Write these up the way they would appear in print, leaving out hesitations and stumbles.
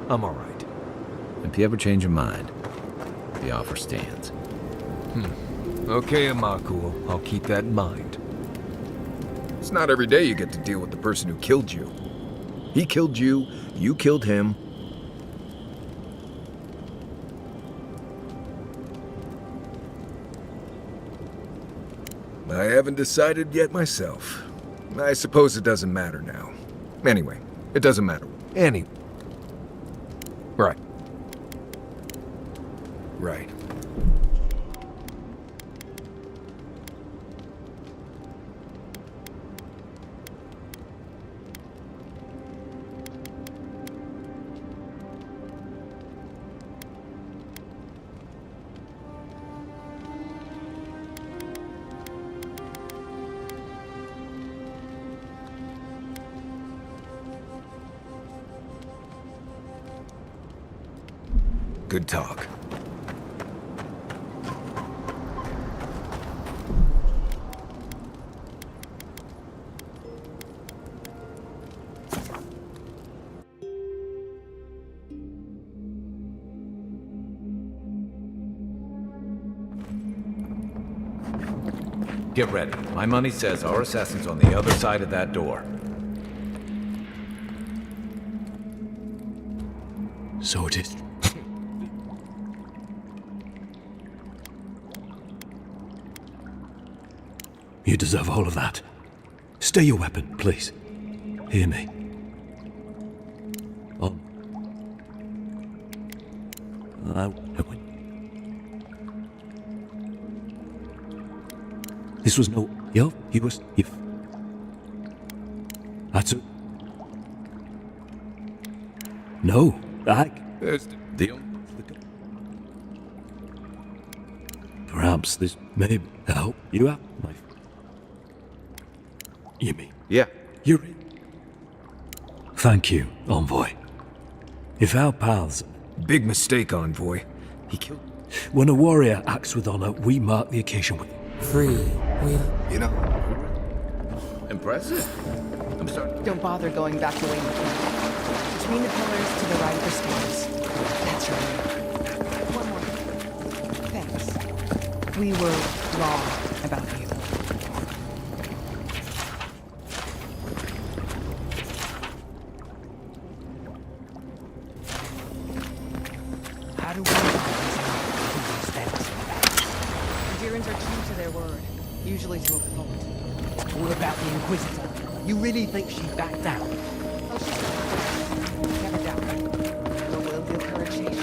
I'm alright. If you ever change your mind, the offer stands. Okay, Amakuo. I'll keep that in mind. It's not every day you get to deal with the person who killed you. He killed you, you killed him. I haven't decided yet myself. I suppose it doesn't matter now. Anyway, it doesn't matter. Anyway. Right. Right. Good talk. Get ready. My money says our assassin's on the other side of that door. So it is. You deserve all of that. Stay your weapon, please. Hear me. On. This was no. Yo, he was. If. That's it. No, There's the. Perhaps this may help you out, my. You mean? Yeah. You're in. Thank you, Envoy. If our paths. Big mistake, Envoy. He killed... When a warrior acts with honor, we mark the occasion with. Free will. You know... Impressive. I'm starting. Don't bother going back the way you came. Between the pillars to the right are stairs. That's right. One more. Thanks. We were wrong about you. How do we use that? Nigerians are true to their word, usually to a fault. What about the Inquisitor? You really think she backed down? Oh, she's never doubt it. But we'll give her a chase.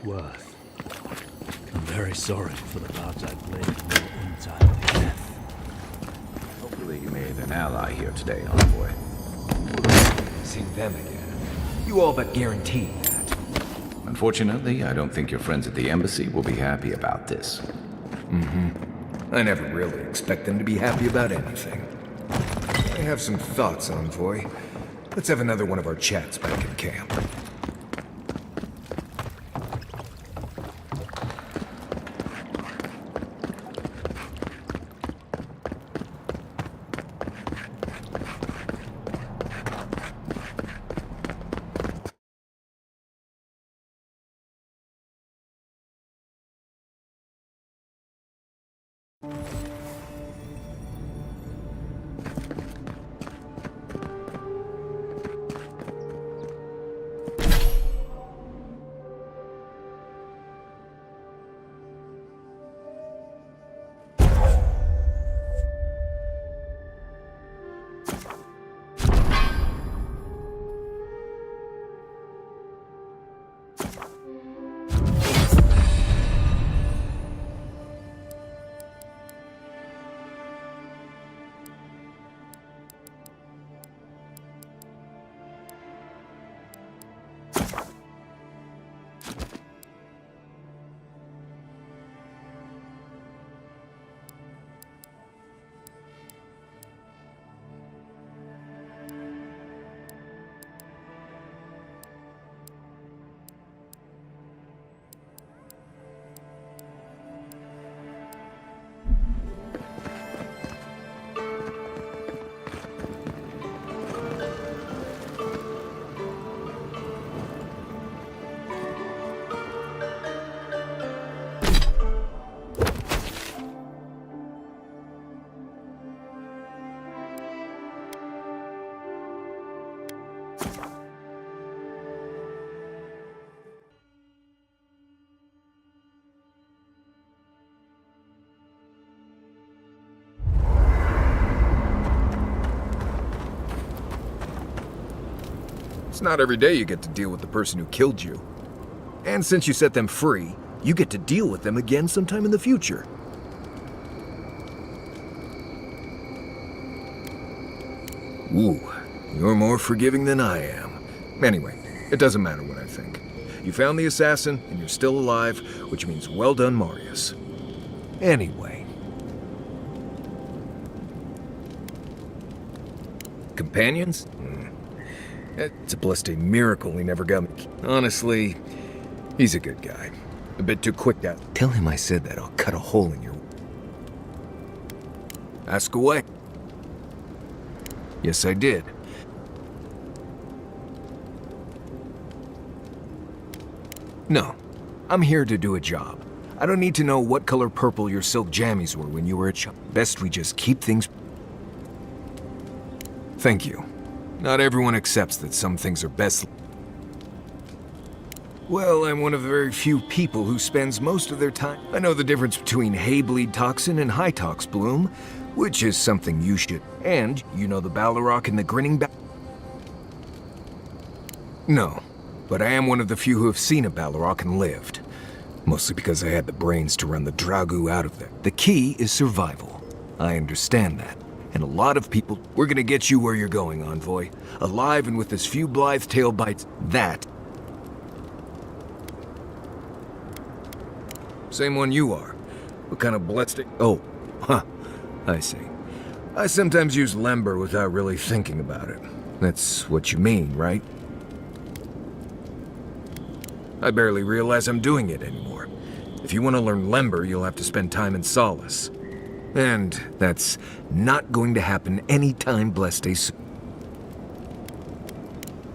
Worth. I'm very sorry for the parts I played in your untimely death. Hopefully you made an ally here today, Envoy. Seen them again. You all but guaranteed that. Unfortunately, I don't think your friends at the embassy will be happy about this. I never really expect them to be happy about anything. I have some thoughts, Envoy. Let's have another one of our chats back in camp. It's not every day you get to deal with the person who killed you. And since you set them free, you get to deal with them again sometime in the future. Ooh, you're more forgiving than I am. Anyway, it doesn't matter what I think. You found the assassin, and you're still alive, which means well done, Marius. Anyway. Companions? It's a blessed miracle he never got me. Honestly, he's a good guy. A bit too quick to... Tell him I said that, I'll cut a hole in your... Ask away. Yes, I did. No, I'm here to do a job. I don't need to know what color purple your silk jammies were when you were a child. Best we just keep things... Thank you. Not everyone accepts that some things are best... Well, I'm one of the very few people who spends most of their time... I know the difference between hay-bleed toxin and high-tox bloom, which is something you should... And you know the Balrog and the grinning No, but I am one of the few who have seen a Balrog and lived. Mostly because I had the brains to run the Dragu out of there. The key is survival. I understand that. And a lot of people... We're gonna get you where you're going, Envoy. Alive and with as few blithe tail bites... That... Same one you are. What kind of blessed... Oh, huh. I see. I sometimes use Lember without really thinking about it. That's what you mean, right? I barely realize I'm doing it anymore. If you want to learn Lember, you'll have to spend time in Solace. And that's not going to happen anytime blessed soon.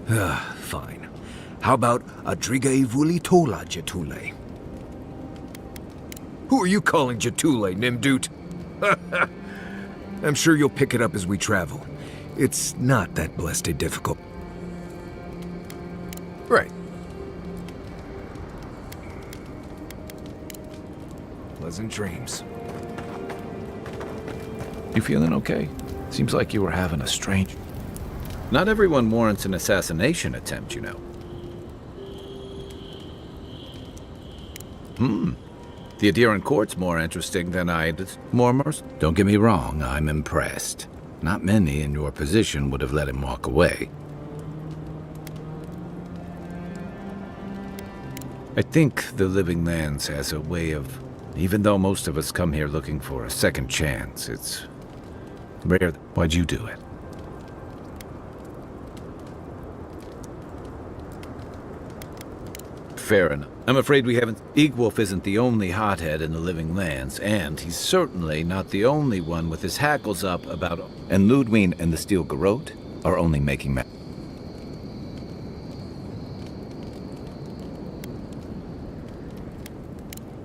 Fine. How about Adriga Ivuli Tola Jetule? Who are you calling Jetule, Nimdut? I'm sure you'll pick it up as we travel. It's not that blessed difficult. Right. Pleasant dreams. You feeling okay? Seems like you were having a strange... Not everyone warrants an assassination attempt, you know. The adherent court's more interesting than I'd... More mercy? Don't get me wrong, I'm impressed. Not many in your position would have let him walk away. I think the Living Lands has a way of... Even though most of us come here looking for a second chance, it's rare. Why'd you do it? Fair enough. I'm afraid we haven't... Eagwolf isn't the only hothead in the Living Lands, and he's certainly not the only one with his hackles up about... And Ludwig and the Steel Garrote are only making...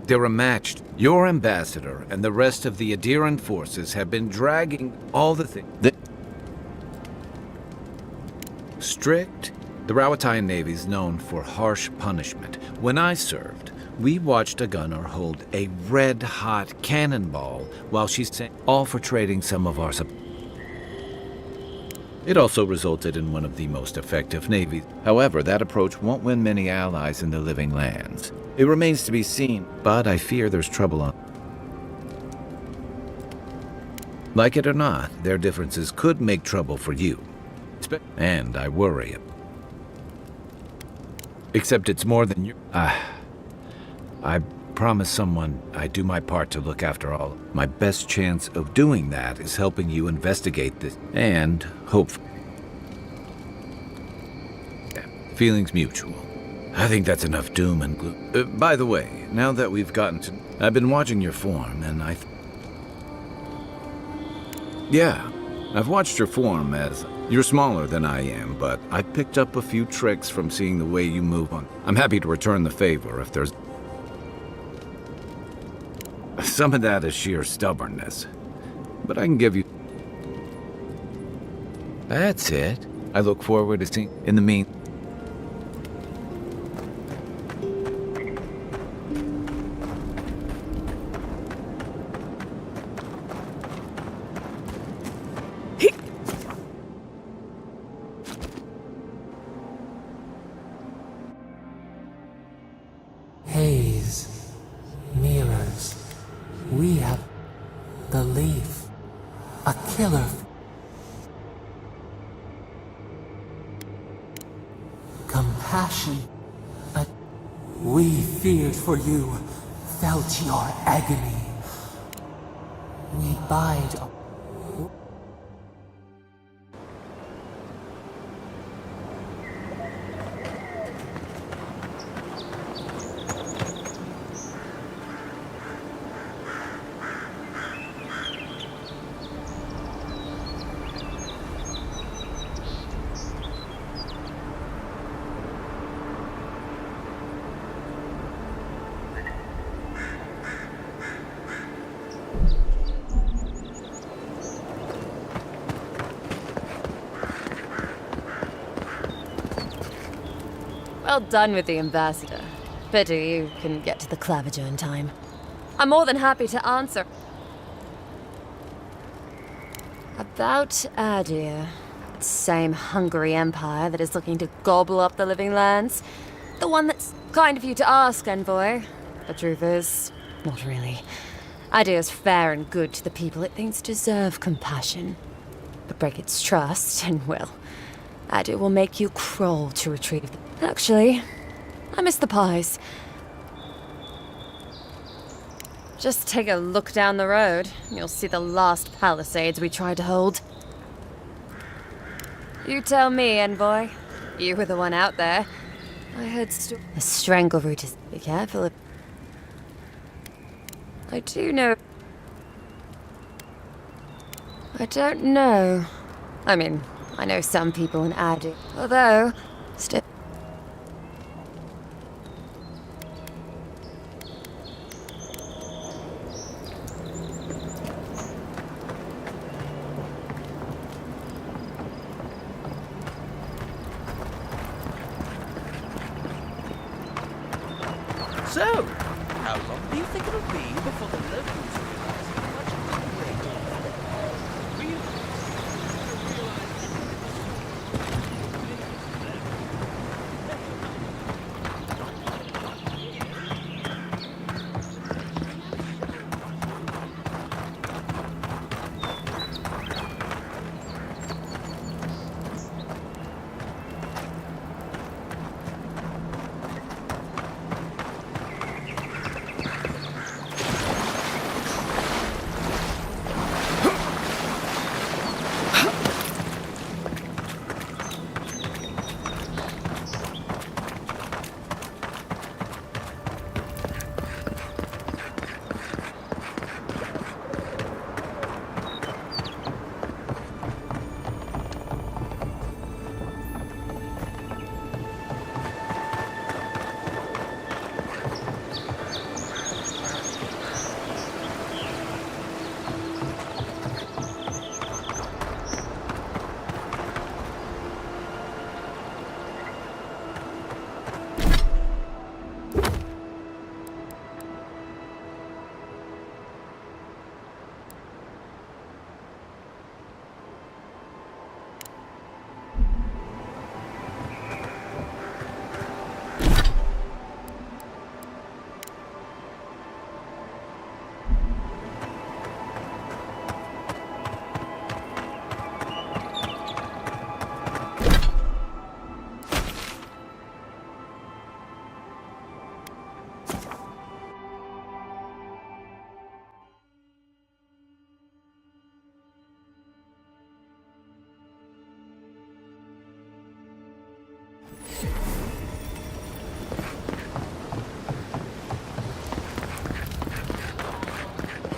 They're matched. Your ambassador and the rest of the adherent forces have been dragging all the things... Strict? The Rawatayan Navy's known for harsh punishment. When I served, we watched a gunner hold a red-hot cannonball while she sang, all for trading some of our supplies. It also resulted in one of the most effective navies. However, that approach won't win many allies in the Living Lands. It remains to be seen, but I fear there's trouble on... Like it or not, their differences could make trouble for you. And I worry. Except it's more than you... I promise someone I'd do my part to look after all. My best chance of doing that is helping you investigate this, and hope... Feelings mutual. I think that's enough doom and gloom. By the way, now that we've gotten to... I've been watching your form, and Yeah, I've watched your form as... You're smaller than I am, but I picked up a few tricks from seeing the way you move on. I'm happy to return the favor if there's... Some of that is sheer stubbornness. But I can give you... That's it. I look forward to seeing... In the meantime... A killer. Compassion. We feared for you, felt your agony. We bide. Well done with the ambassador. Pity you couldn't get to the clavager in time. I'm more than happy to answer. About Adir, that same hungry empire that is looking to gobble up the living lands. The one that's kind of you to ask, envoy. The truth is, not really. Adir's fair and good to the people it thinks deserve compassion. But break its trust, and well, Adir will make you crawl to retrieve them. Actually, I miss the pies. Just take a look down the road, and you'll see the last palisades we tried to hold. You tell me, envoy. You were the one out there. I heard a strangleroot is... Be careful of... I do know... I don't know. I mean, I know some people in Adir. Although, still... So, how long do you think it'll be before the locals realize how much of a great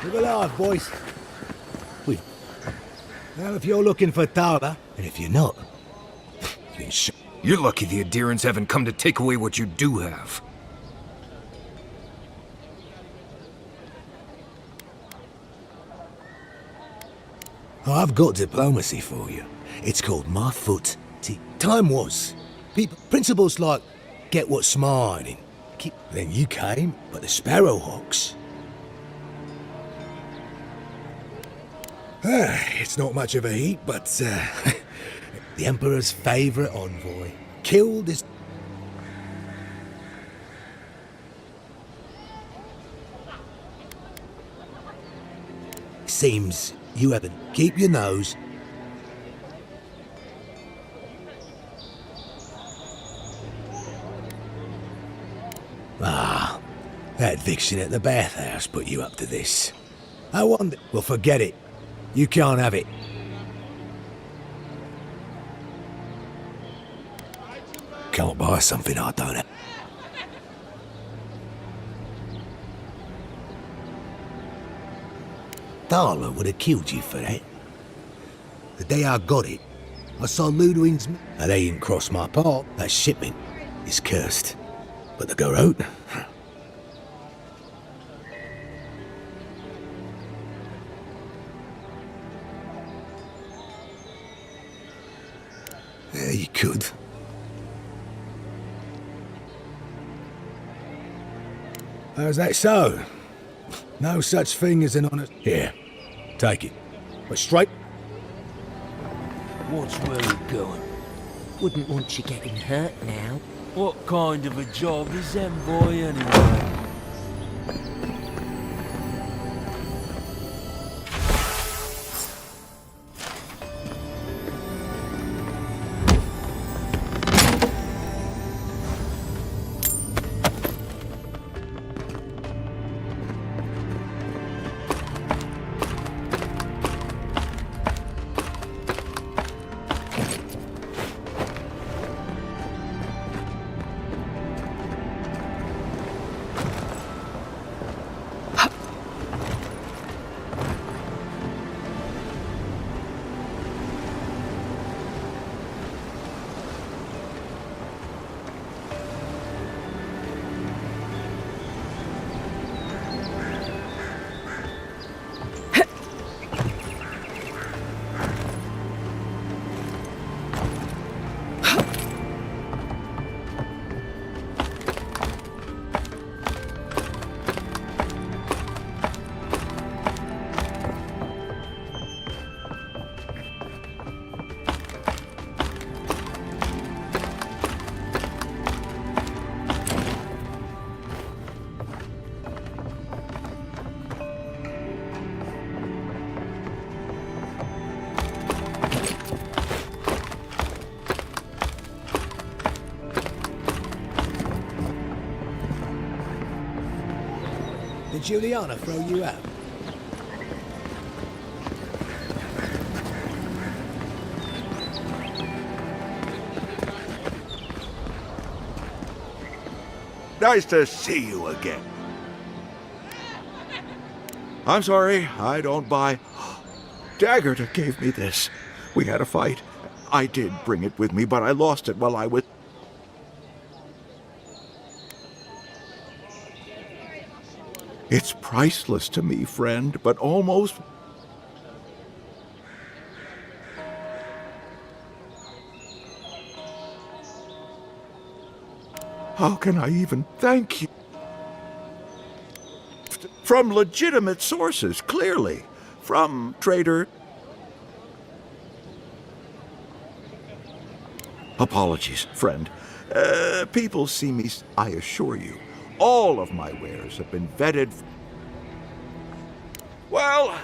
Live alive, boys. Now, if you're looking for Tara, and if you're not, You're lucky the Adherents haven't come to take away what you do have. I've got diplomacy for you. It's called my foot. Time was. Principles like get what's mine and keep. Then you came, but the Sparrowhawks. It's not much of a heat, but the Emperor's favorite envoy killed his. Seems You haven't. Keep your nose. Ah, that vixen at the bathhouse put you up to this. I wonder. Well, forget it. You can't have it. Can't buy something I don't have. Darla would have killed you for that. The day I got it, I saw Ludwig's... Now, they didn't cross my path. That shipment is cursed. But the Garrote... Yeah, you could. How's that so? No such thing as an honest... Here, take it. But straight... Watch where you're going. Wouldn't want you getting hurt now. What kind of a job is envoy anyway? Did Juliana throw you out? Nice to see you again. I'm sorry, I don't buy... Daggerta gave me this. We had a fight. I did bring it with me, but I lost it while I was... It's priceless to me, friend, but almost... How can I even thank you? From legitimate sources, clearly. From Trader... Apologies, friend. People see me... I assure you, all of my wares have been vetted... Well,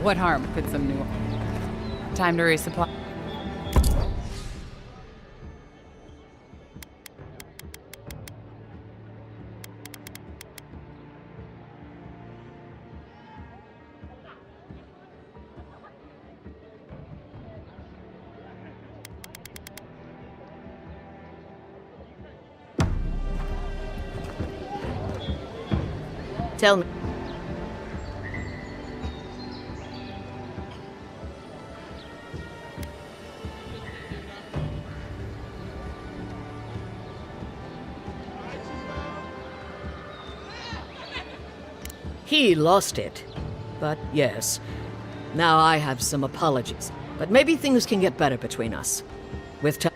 What harm could some new... Time to resupply. Tell me. He lost it. But yes. Now I have some apologies. But maybe things can get better between us. With time.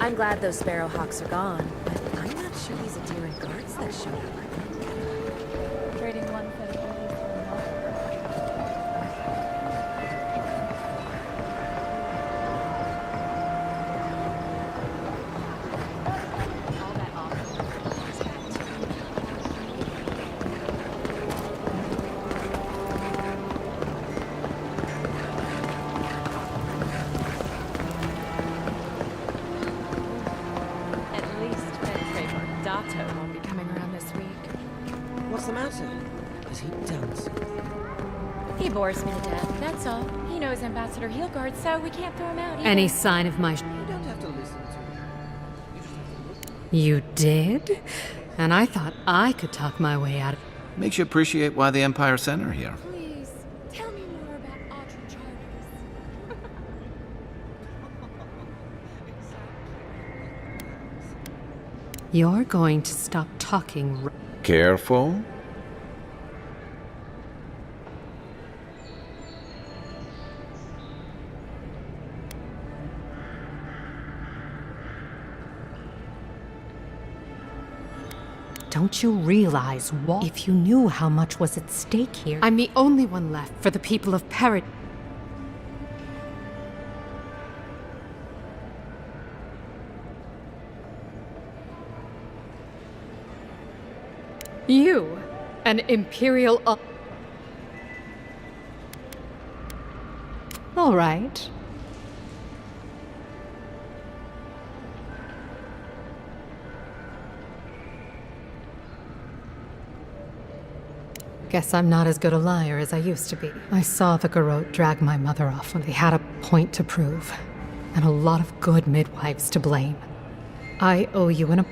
I'm glad those sparrowhawks are gone, but I'm not sure these endearing guards that showed up. Trading one for the won't be coming around this week. What's the matter? Has he done something? He bores me to death, that's all. He knows Ambassador Heelguard, so we can't throw him out either. Any sign of my... You don't have to listen to him. You just have to look. You did? And I thought I could talk my way out of... Makes you appreciate why the Empire sent her here. Please, tell me more about Audrey Charters. You're going to stop talking... Careful. Don't you realize what? If you knew how much was at stake here... I'm the only one left for the people of Paradise. You, an Imperial... All right. Guess I'm not as good a liar as I used to be. I saw the Garrote drag my mother off when they had a point to prove, and a lot of good midwives to blame. I owe you an...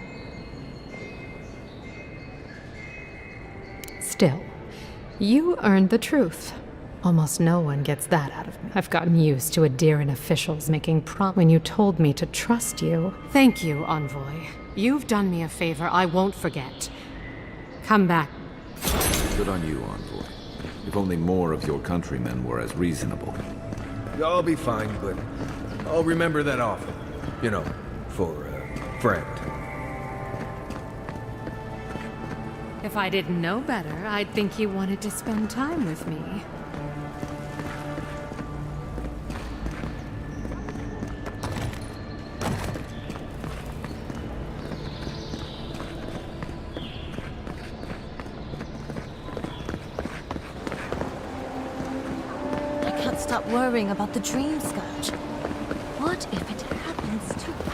Still, you earned the truth. Almost no one gets that out of me. I've gotten used to adherent officials making when you told me to trust you. Thank you, Envoy. You've done me a favor I won't forget. Come back. Good on you, Envoy. If only more of your countrymen were as reasonable. I'll be fine, but I'll remember that offer. You know, for a friend. If I didn't know better, I'd think you wanted to spend time with me. I can't stop worrying about the dream scourge. What if it happens to us?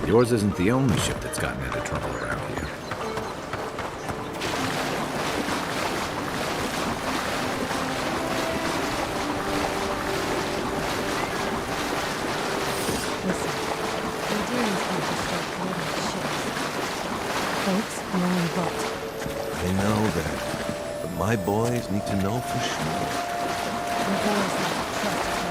Yours isn't the only ship that's gotten into trouble around here. Listen, the Endearing's going to start building ships. Folks, I'm on the boat. I know that, but my boys need to know for sure. The boys need to trust me.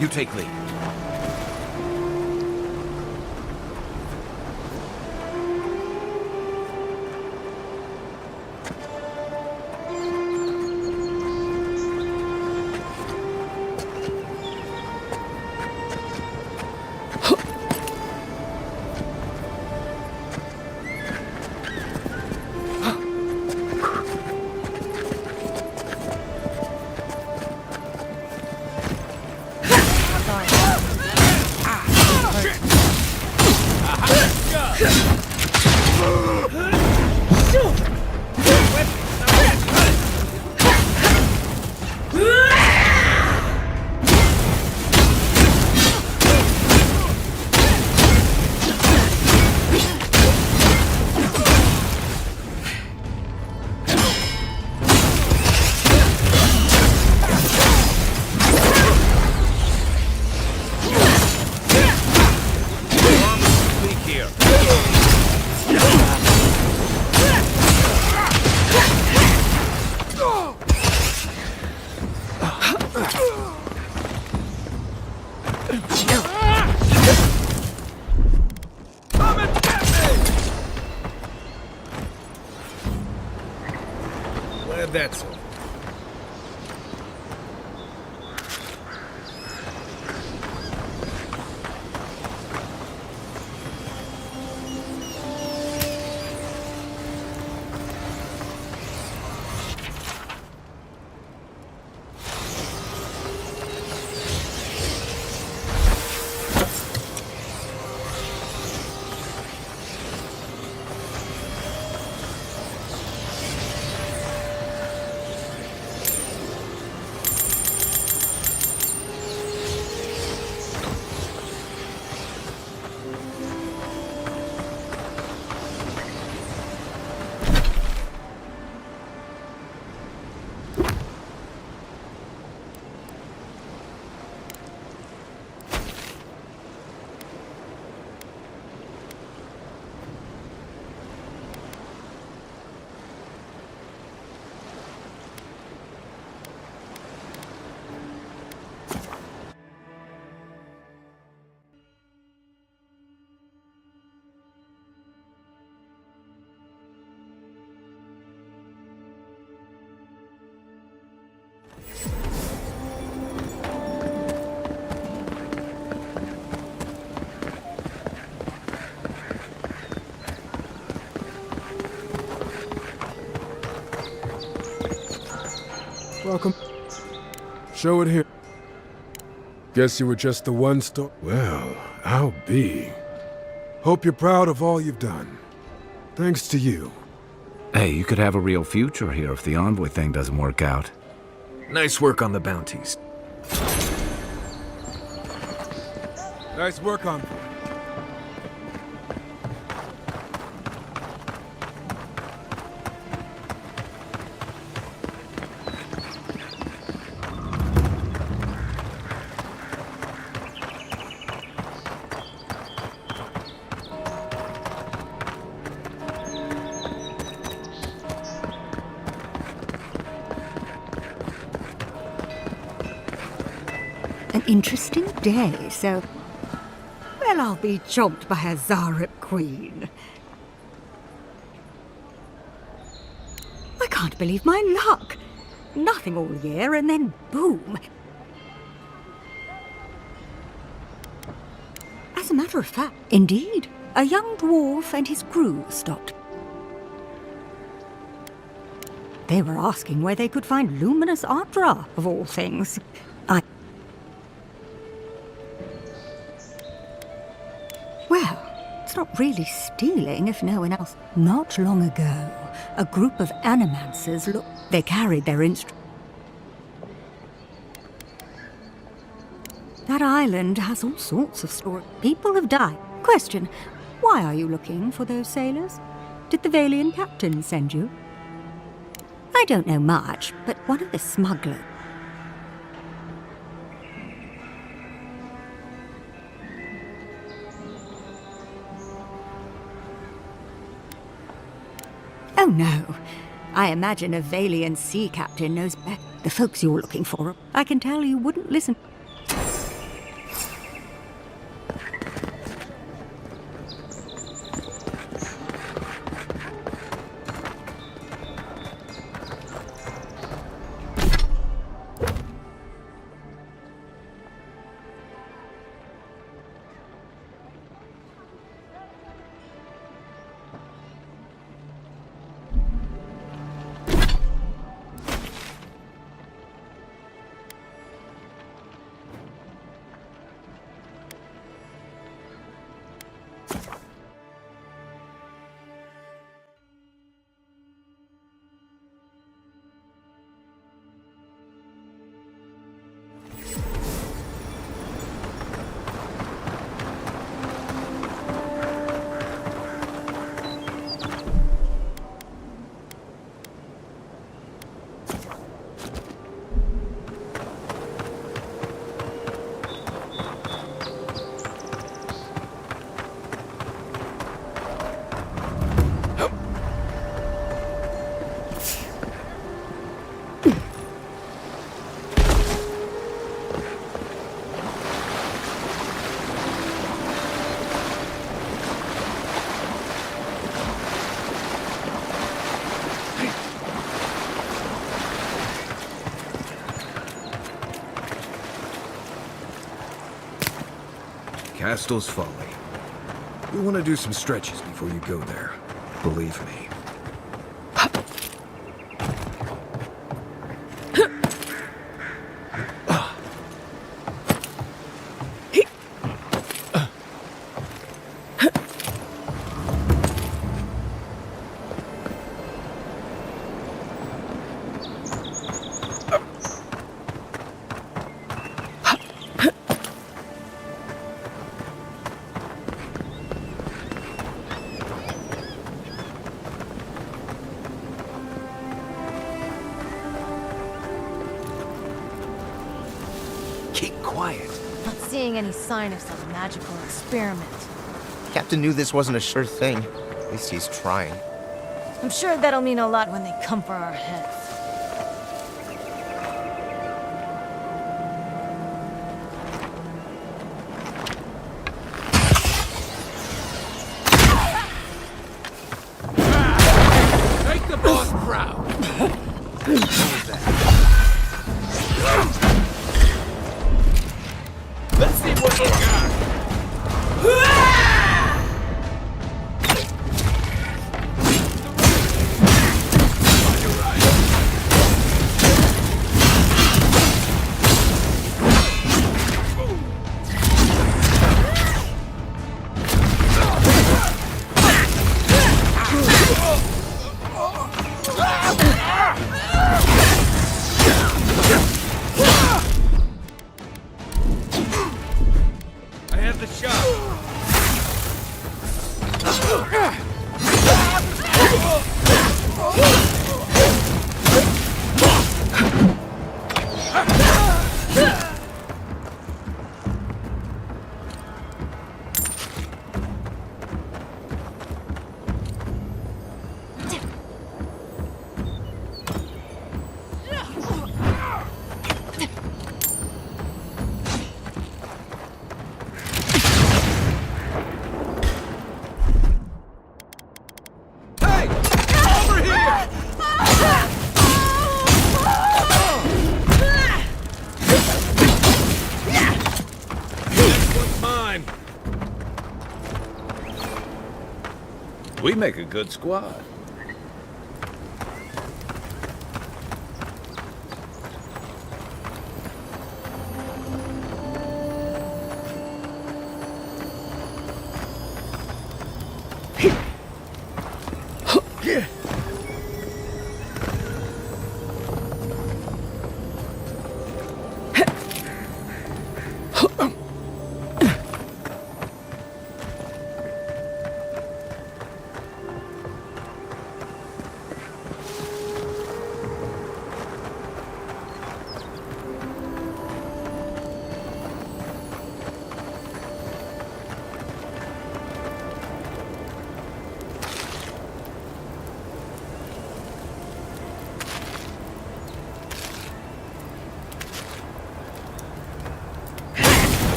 You take lead. Glad that's over. Welcome. Show it here. Guess you were just the one store. Well, I'll be. Hope you're proud of all you've done. Thanks to you. Hey, you could have a real future here if the envoy thing doesn't work out. Nice work on the bounties. Nice work on. An interesting day, so... Well, I'll be chomped by a Zarip queen. I can't believe my luck. Nothing all year, and then boom. As a matter of fact, indeed, a young dwarf and his crew stopped. They were asking where they could find luminous Ardra, of all things. Well, it's not really stealing if no one else. Not long ago, a group of animancers they carried their instruments. That island has all sorts of stories. People have died. Question, why are you looking for those sailors? Did the Valian captain send you? I don't know much, but one of the smugglers... Oh no. I imagine a Valian sea captain knows better. The folks you're looking for, I can tell you wouldn't listen. Rastal's Folly. You'll want to do some stretches before you go there. Believe me. Keep quiet. Not seeing any sign of some magical experiment. Captain knew this wasn't a sure thing. At least he's trying. I'm sure that'll mean a lot when they come for our heads. Make the boss proud. What was that? Let's see what you got. I have the shot. We make a good squad.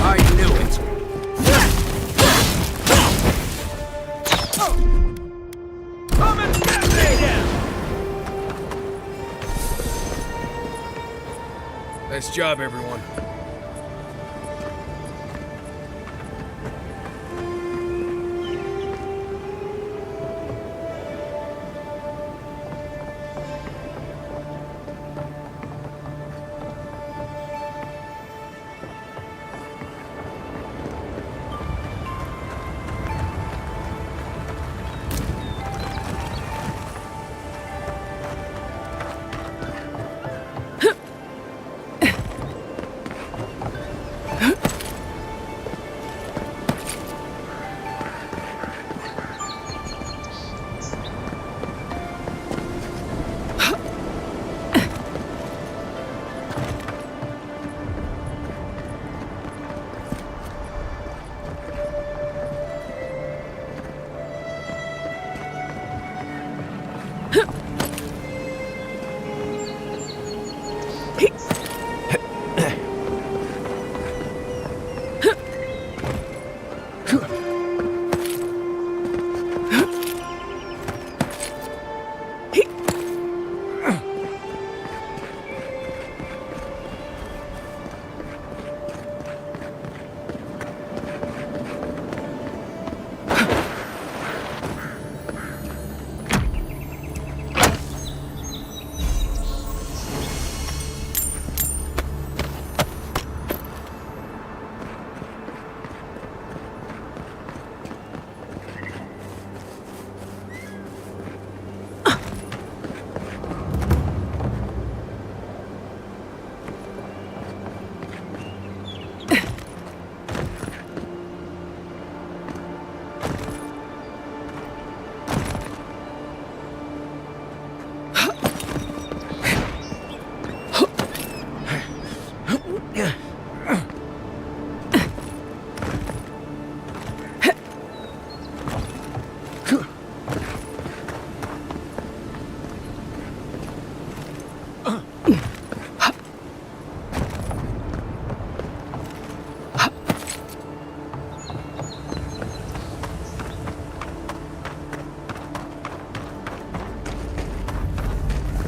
I knew it. Nice job, everyone.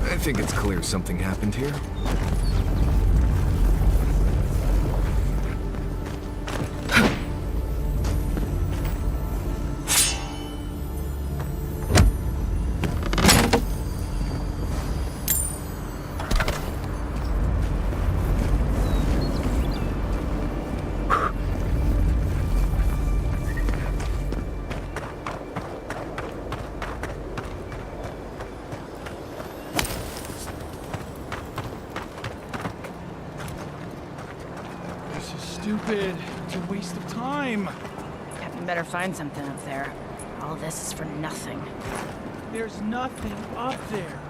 I think it's clear something happened here. Stupid. It's a waste of time. Captain better find something up there. All this is for nothing. There's nothing up there.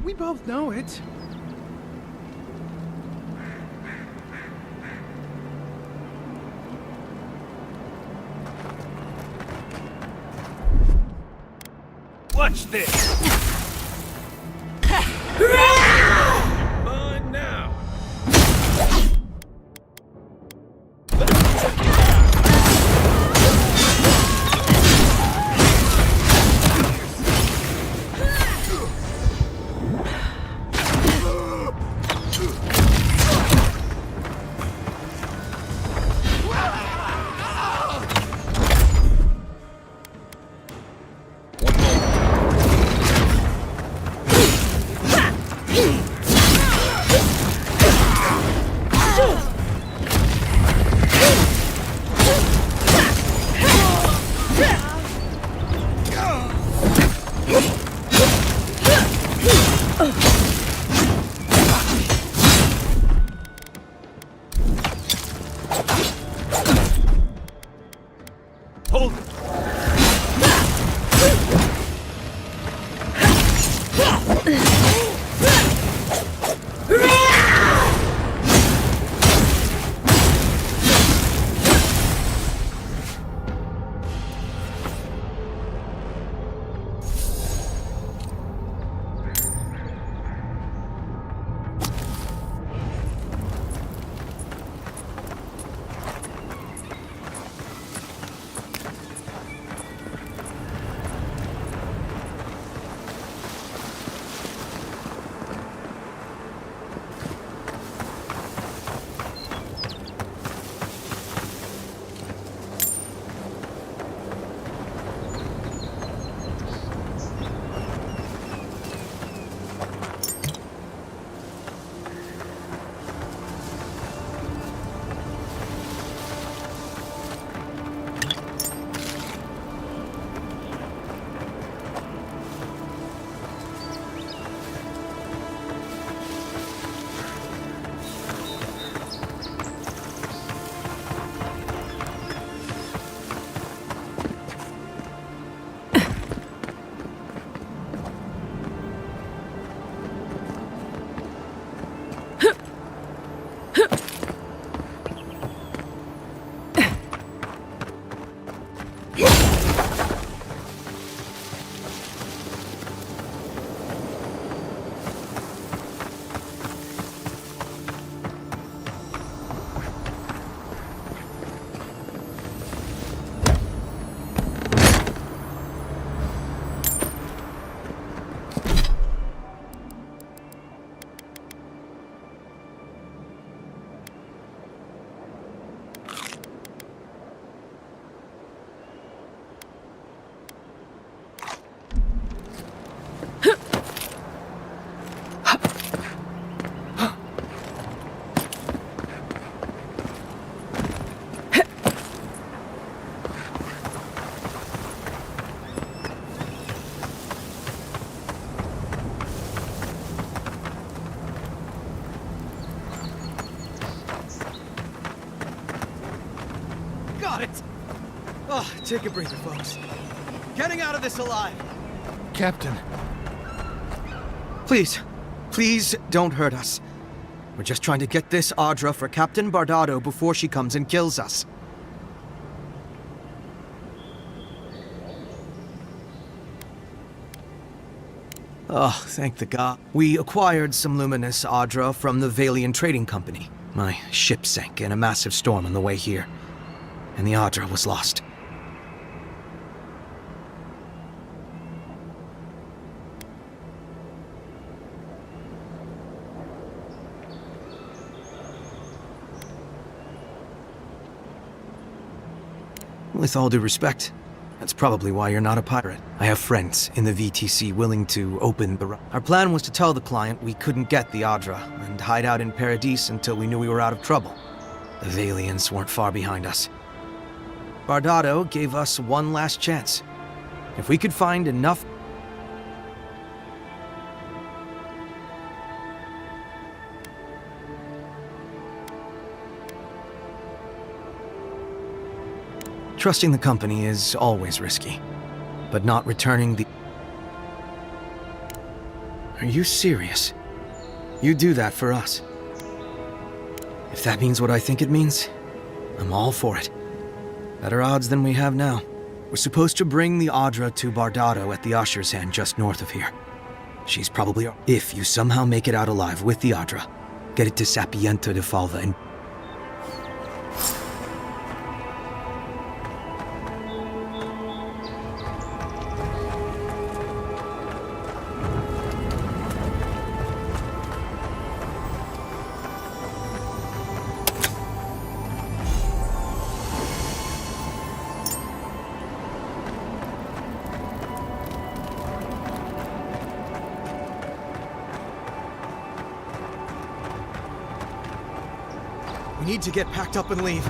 We both know it. Watch this! Mine now! it! Oh, take a breather, folks. Getting out of this alive! Captain. Please don't hurt us. We're just trying to get this Audra for Captain Bardado before she comes and kills us. Oh, thank the god. We acquired some luminous Audra from the Valian Trading Company. My ship sank in a massive storm on the way here, and the Audra was lost. With all due respect, that's probably why you're not a pirate. I have friends in the VTC willing to open the... Our plan was to tell the client we couldn't get the Audra and hide out in Paradise until we knew we were out of trouble. The Valians weren't far behind us. Bardado gave us one last chance. If we could find enough... Trusting the company is always risky, but not returning the... Are you serious? You do that for us. If that means what I think it means, I'm all for it. Better odds than we have now. We're supposed to bring the Audra to Bardado at the Usher's Hand just north of here. She's probably... If you somehow make it out alive with the Audra, get it to Sapienta de Falva and... We need to get packed up and leave.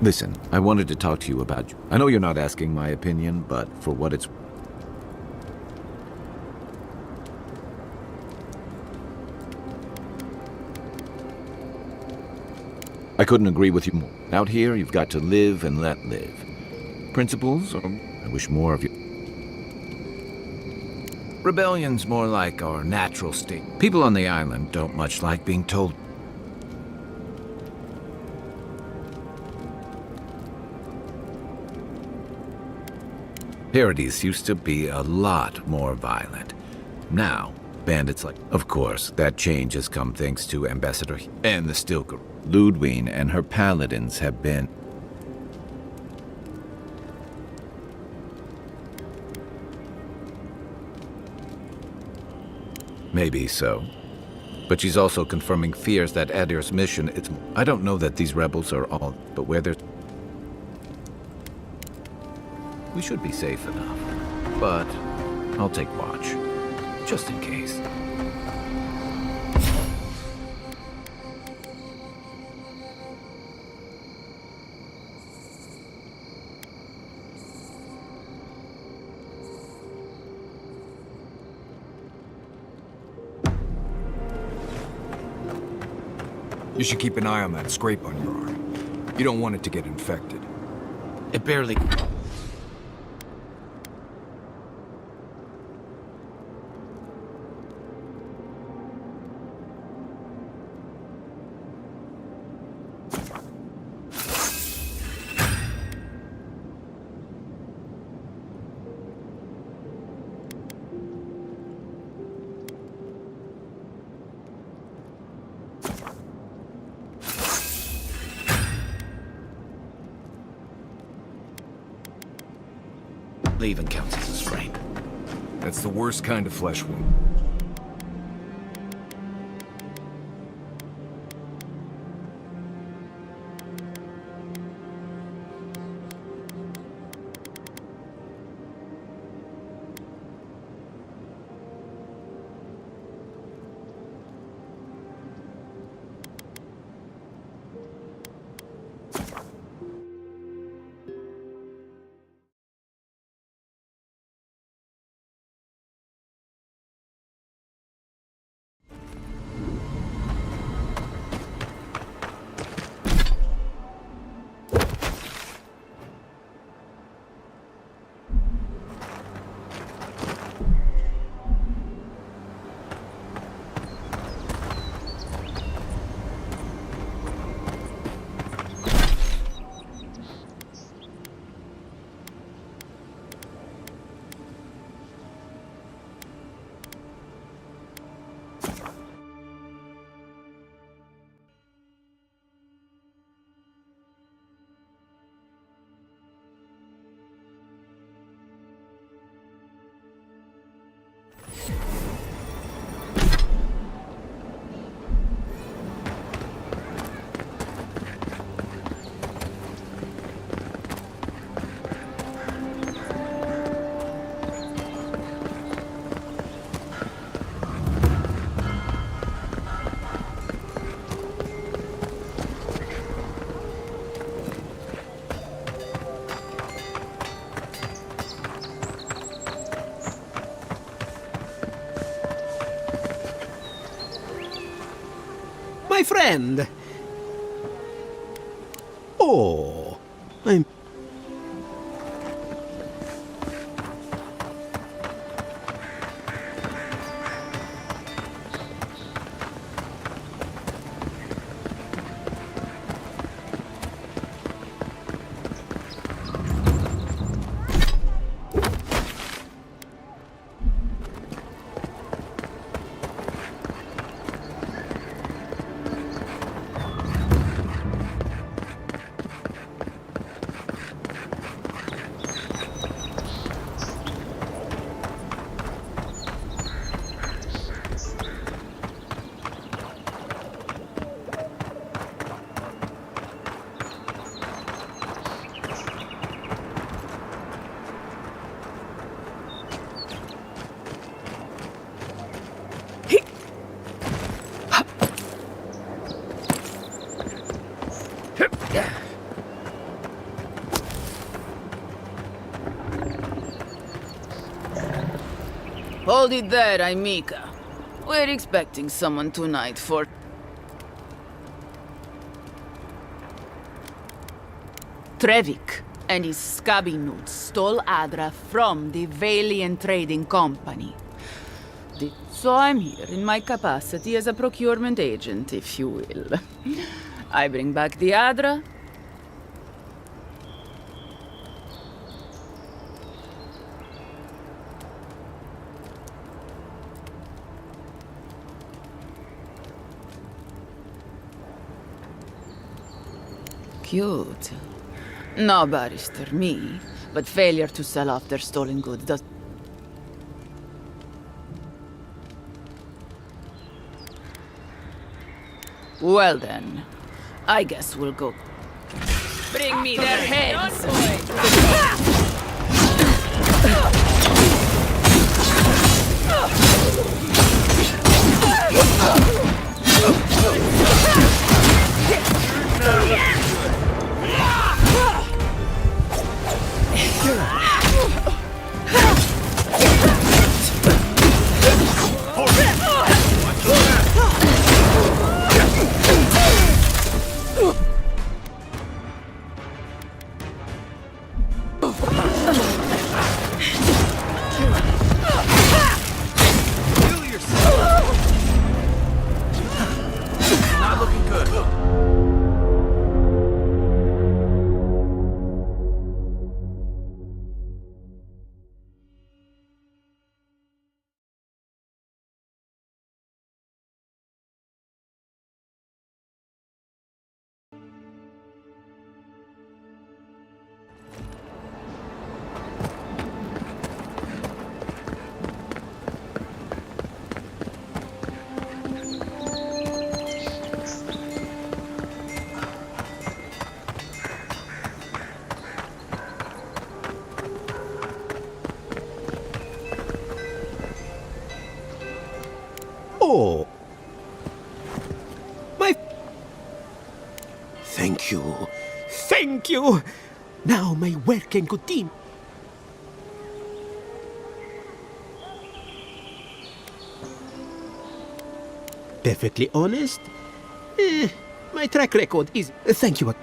Listen, I wanted to talk to you about... I know you're not asking my opinion, but for what it's... I couldn't agree with you more. Out here, you've got to live and let live. Principles, or I wish more of you... Rebellion's more like our natural state. People on the island don't much like being told... Paradise used to be a lot more violent. Now, bandits like... Of course, that change has come thanks to Ambassador and the Stilker. Ludwine and her paladins have been... Maybe so. But she's also confirming fears that Adir's mission is... I don't know that these rebels are all... But where they're... We should be safe enough. But I'll take watch, just in case. You should keep an eye on that scrape on your arm. You don't want it to get infected. It barely... Even counts as a sprain. That's the worst kind of flesh wound. My friend! Oh, I'm... Hold it there, Aimika. We're expecting someone tonight for... Trevik and his scabby nuts stole Adra from the Valiant Trading Company. So I'm here in my capacity as a procurement agent, if you will. I bring back the Adra. Cute. No barrister, me. But failure to sell off their stolen goods does... Well then, I guess we'll go. Bring me their heads! Oh. Thank you. Thank you. Now my work can continue. Perfectly honest? My track record is... Thank you.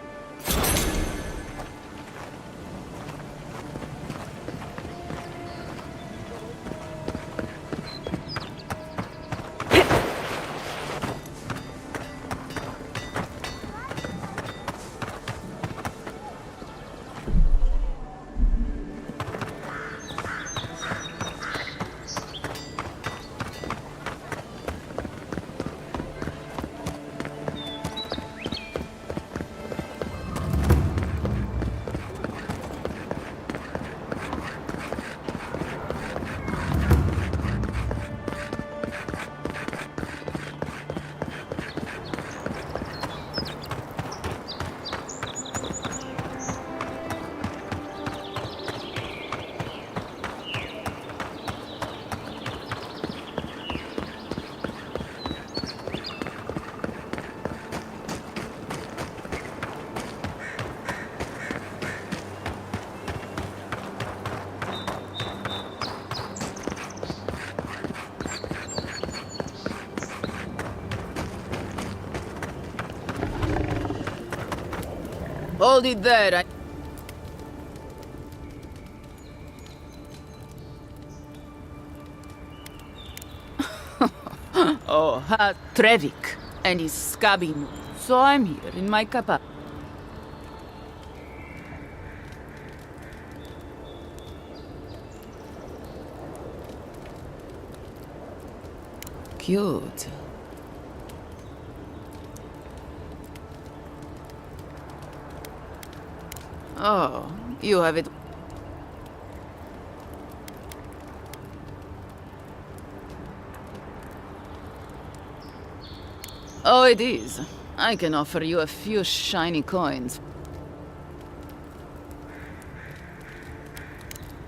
Hold it there. Oh, Trevik and his scabby mood. So I'm here in my capacity. Cute. Oh, you have it. Oh, it is. I can offer you a few shiny coins.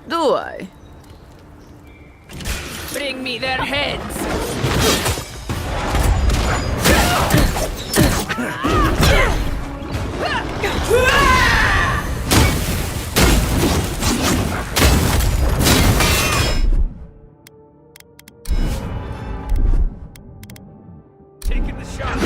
Do I? Bring me their heads! Taking the shot.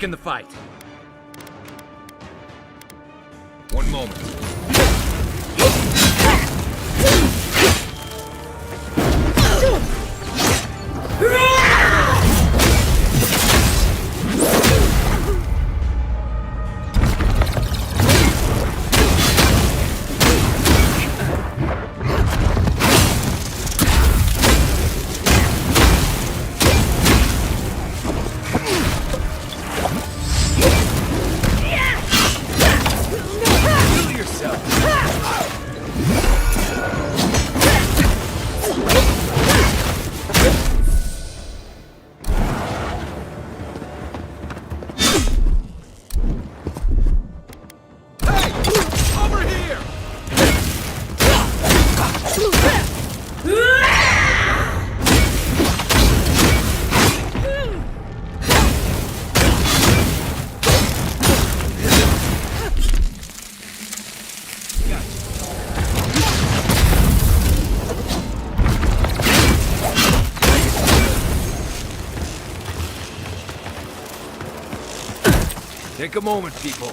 in the fight. One moment. Take a moment, people.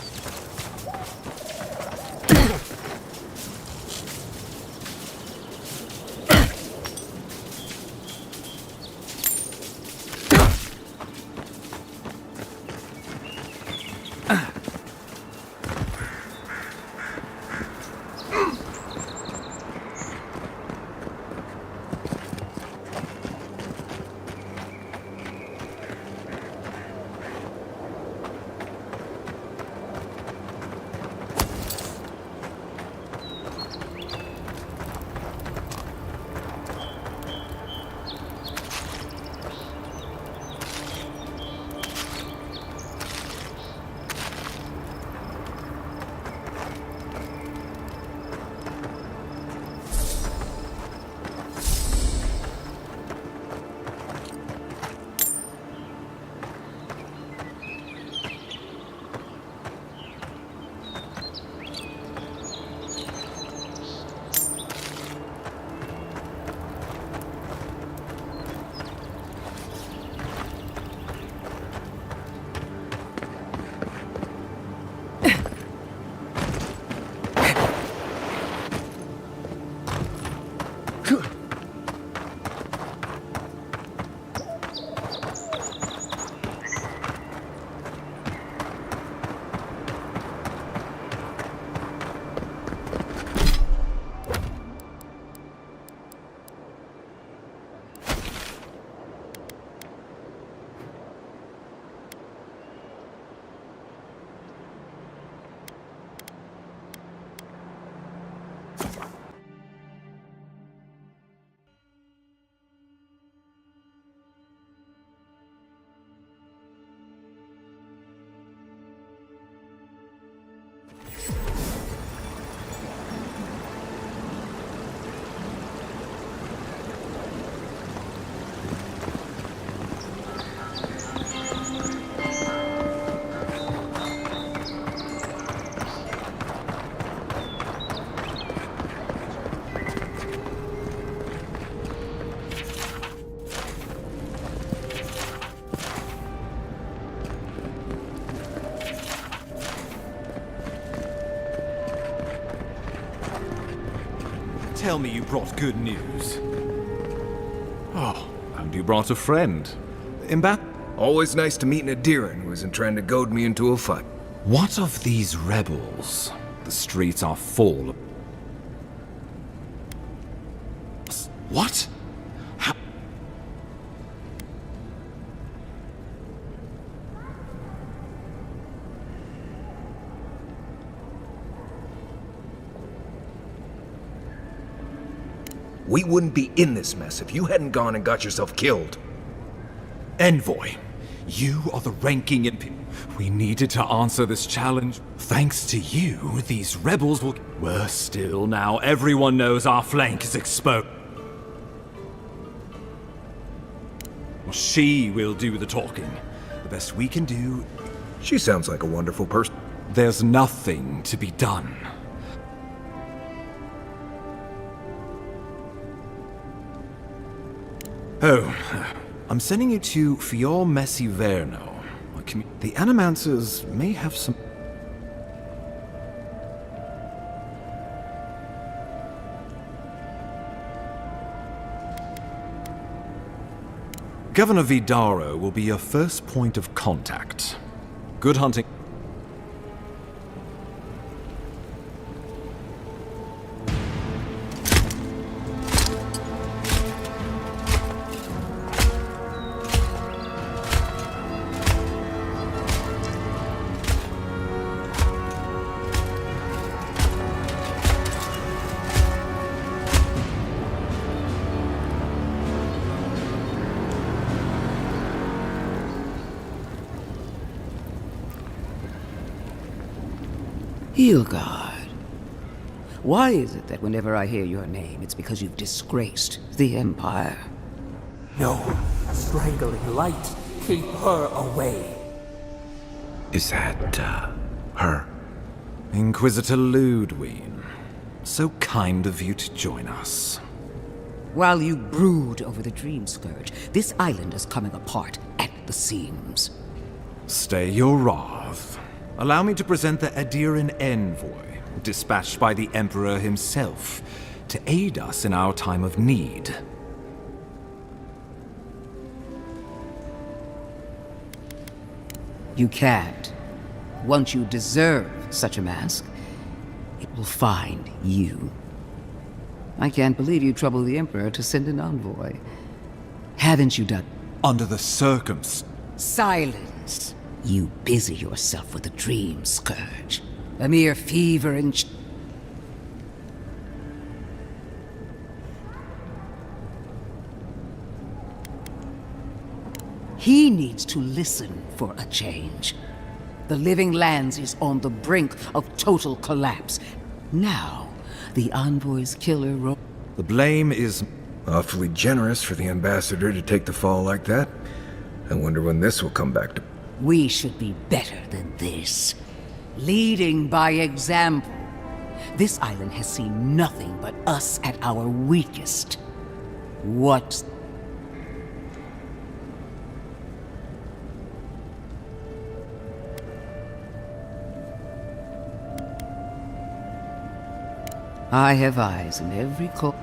Tell me you brought good news. Oh, and you brought a friend. Always nice to meet an Adiran who isn't trying to goad me into a fight. What of these rebels? The streets are full of... What? How? We wouldn't be in this mess if you hadn't gone and got yourself killed. Envoy, you are the ranking in... We needed to answer this challenge. Thanks to you, these rebels will... Worse still, now everyone knows our flank is exposed. She will do the talking. The best we can do... She sounds like a wonderful person. There's nothing to be done. Oh, I'm sending you to Fior Messi Verno. The Animancers may have some... Governor Vidaro will be your first point of contact. Good hunting. Hilgard. Why is it that whenever I hear your name, it's because you've disgraced the Empire? No. Strangling light. Keep her away. Is that, her? Inquisitor Ludwig. So kind of you to join us. While you brood over the Dream Scourge, this island is coming apart at the seams. Stay your wrath. Allow me to present the Adiran envoy, dispatched by the Emperor himself, to aid us in our time of need. You can't. Once you deserve such a mask, it will find you. I can't believe you troubled the Emperor to send an envoy. Haven't you done? Under the circumstances. Silence. You busy yourself with the Dream Scourge. A mere fever and... He needs to listen for a change. The Living Lands is on the brink of total collapse. Now, the Envoy's killer... The blame is... Awfully generous for the Ambassador to take the fall like that. I wonder when this will come back to... We should be better than this. Leading by example. This island has seen nothing but us at our weakest. What? I have eyes in every corner.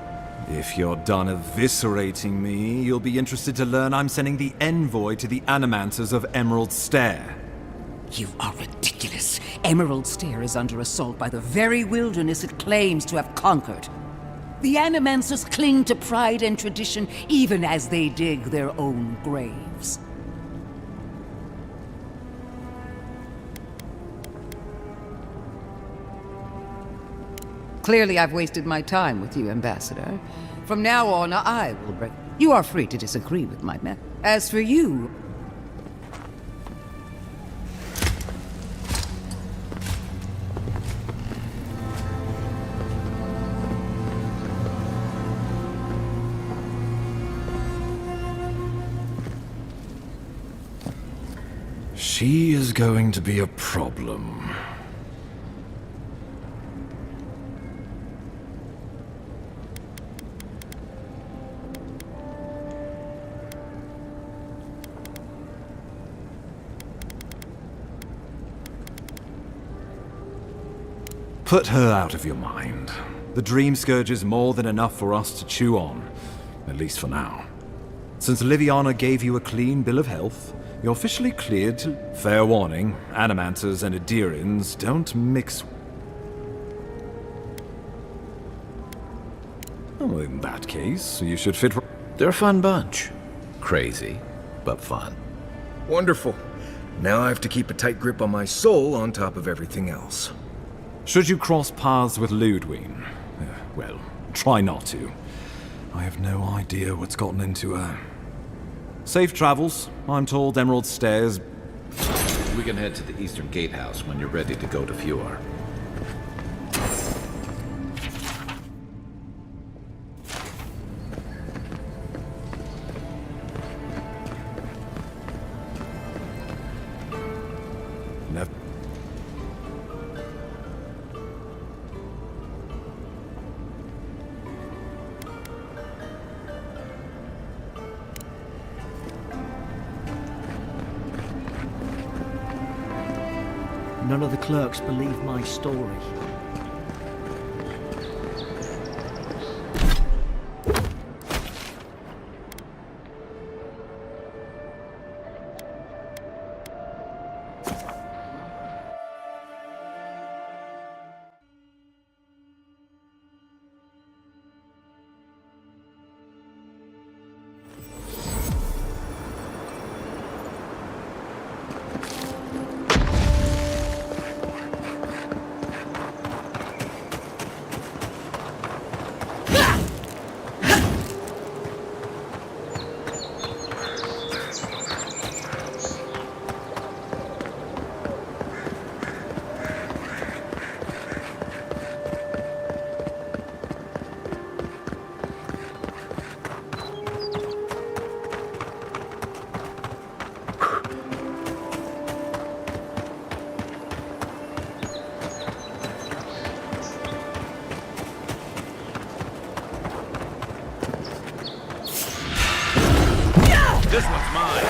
If you're done eviscerating me, you'll be interested to learn I'm sending the envoy to the Animancers of Emerald Stair. You are ridiculous. Emerald Stair is under assault by the very wilderness it claims to have conquered. The Animancers cling to pride and tradition even as they dig their own graves. Clearly, I've wasted my time with you, Ambassador. From now on, I will break... You are free to disagree with my method. As for you... She is going to be a problem. Put her out of your mind. The Dream Scourge is more than enough for us to chew on, at least for now. Since Liviana gave you a clean bill of health, you're officially cleared to... Fair warning, Animancers and Adirans don't mix... Well, in that case, you should fit... They're a fun bunch. Crazy, but fun. Wonderful. Now I have to keep a tight grip on my soul on top of everything else. Should you cross paths with Ludwig, well, try not to. I have no idea what's gotten into her. Safe travels. I'm told Emerald Stairs... We can head to the Eastern Gatehouse when you're ready to go to Fjord. none of the clerks believe my story. This one's mine.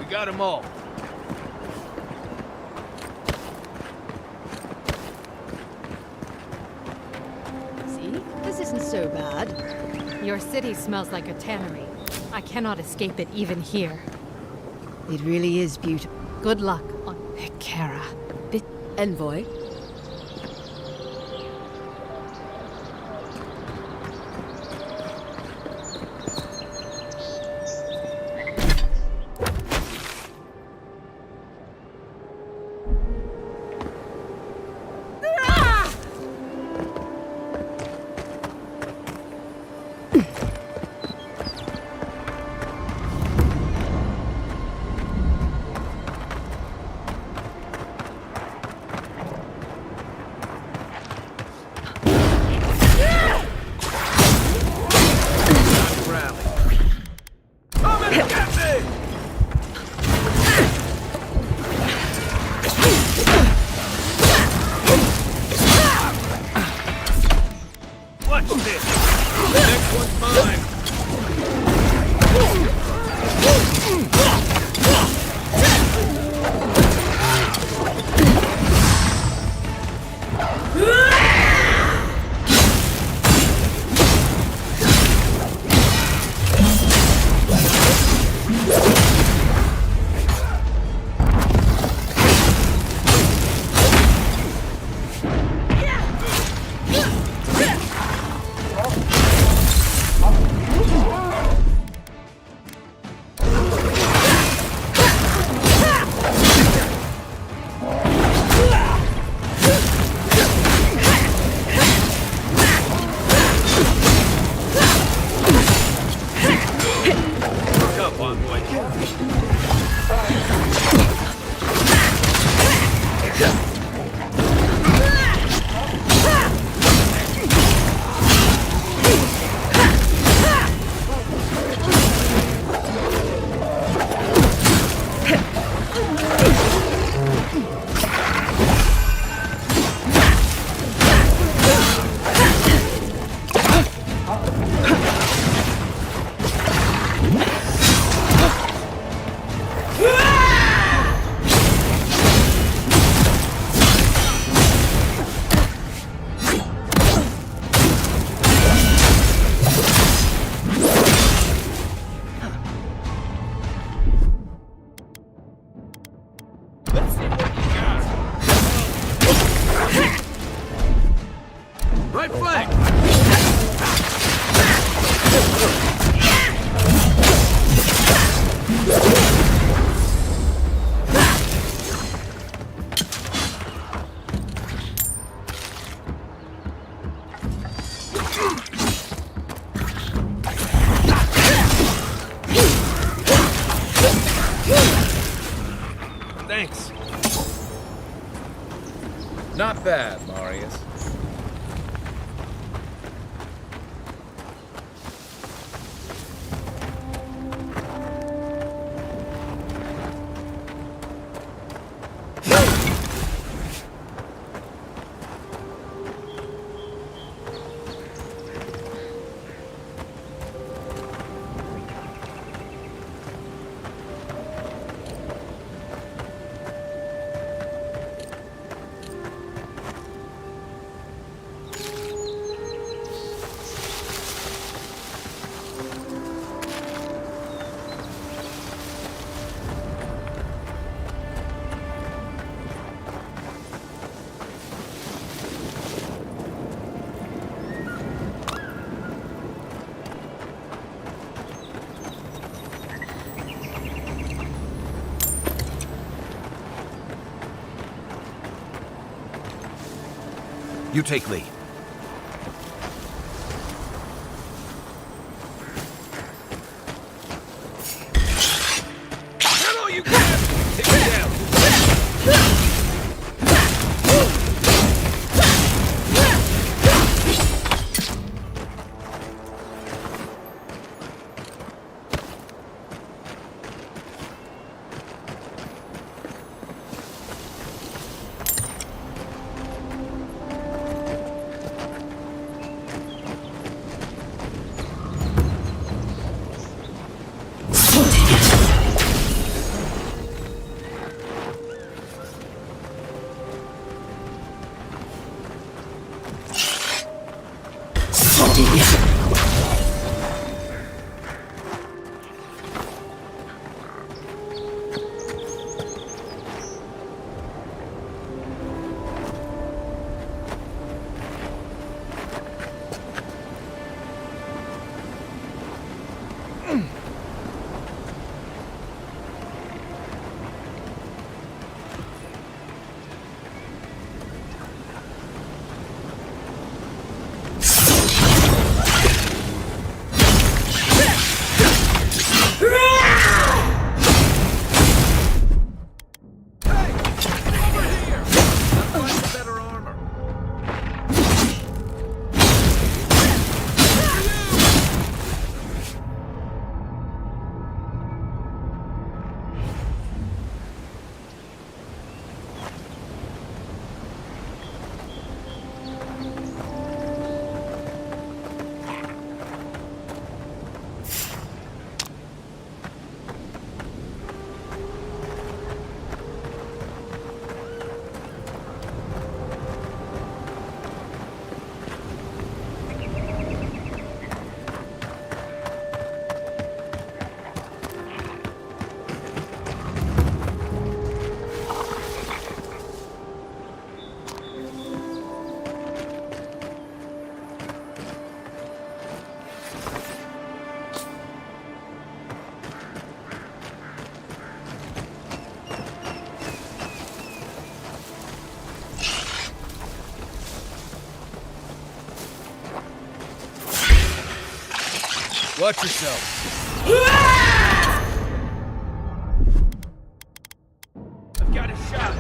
Got them all. See? This isn't so bad. Your city smells like a tannery. I cannot escape it even here. It really is beautiful. Good luck on Hekara. Envoy? Watch this! The next one's mine! Right flank! Not bad, Marius. You take lead. Hello, you guys! Take me down! Watch yourself. I've got a shot.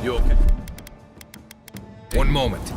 You okay? One moment.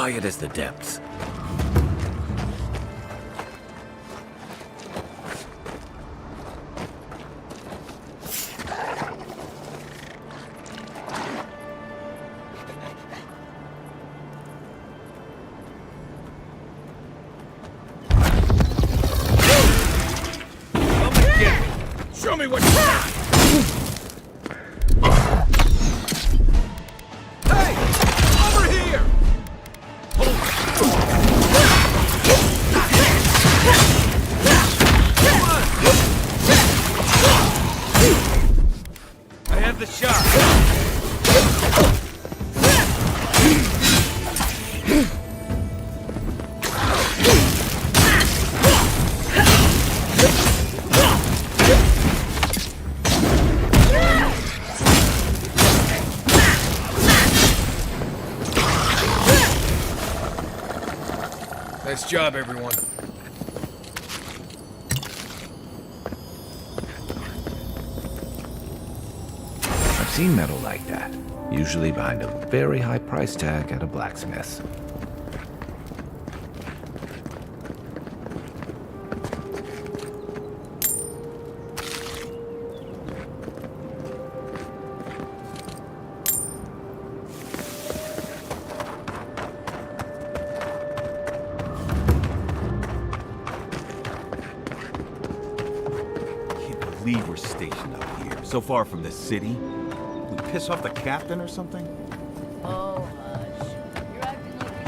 quiet as the depths. Show me what you got! Hey! Over here! I have the shot! Nice job, everyone. I've seen metal like that, usually behind a very high price tag at a blacksmith. We're stationed up here, so far from the city. We piss off the captain or something? Oh, hush. You're acting like you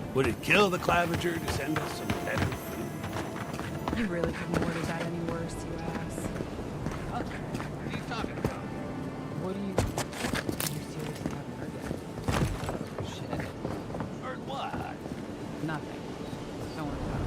got Would it kill the Clavager to send us some better food? You really couldn't order that any worse, you ass. What are you talking about? What do you seriously haven't heard yet? Shit. Heard what? Nothing. Don't worry about it.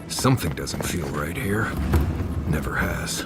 Something doesn't feel right here. Never has.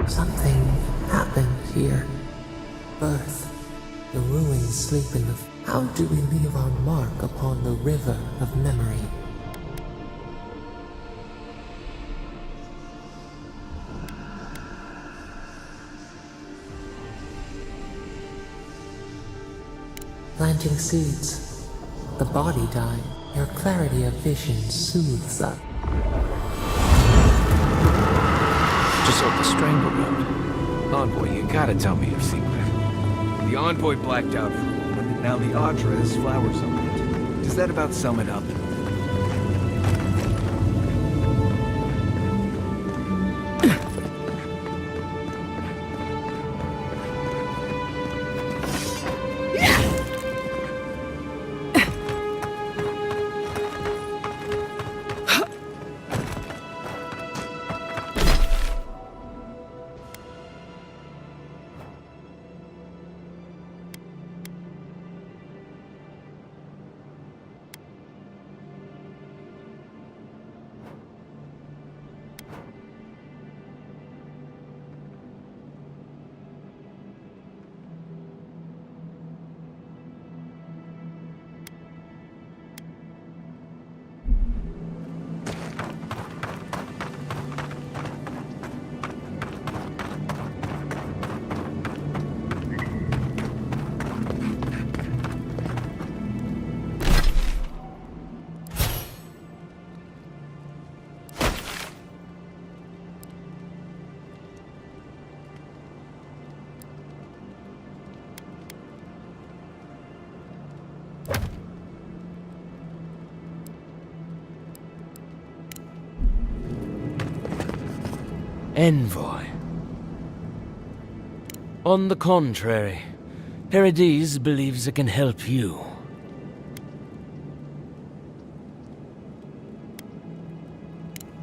Something happened here. Birth. The ruins sleep in the... How do we leave our mark upon the river of memory? Planting seeds. The body died. Your clarity of vision soothes us. Just off the strangle road. Envoy, you gotta tell me you've seen that. The Envoy blacked out for a moment, and now the Audra has flowers on it. Does that about sum it up? Envoy. On the contrary, Paradise believes it can help you.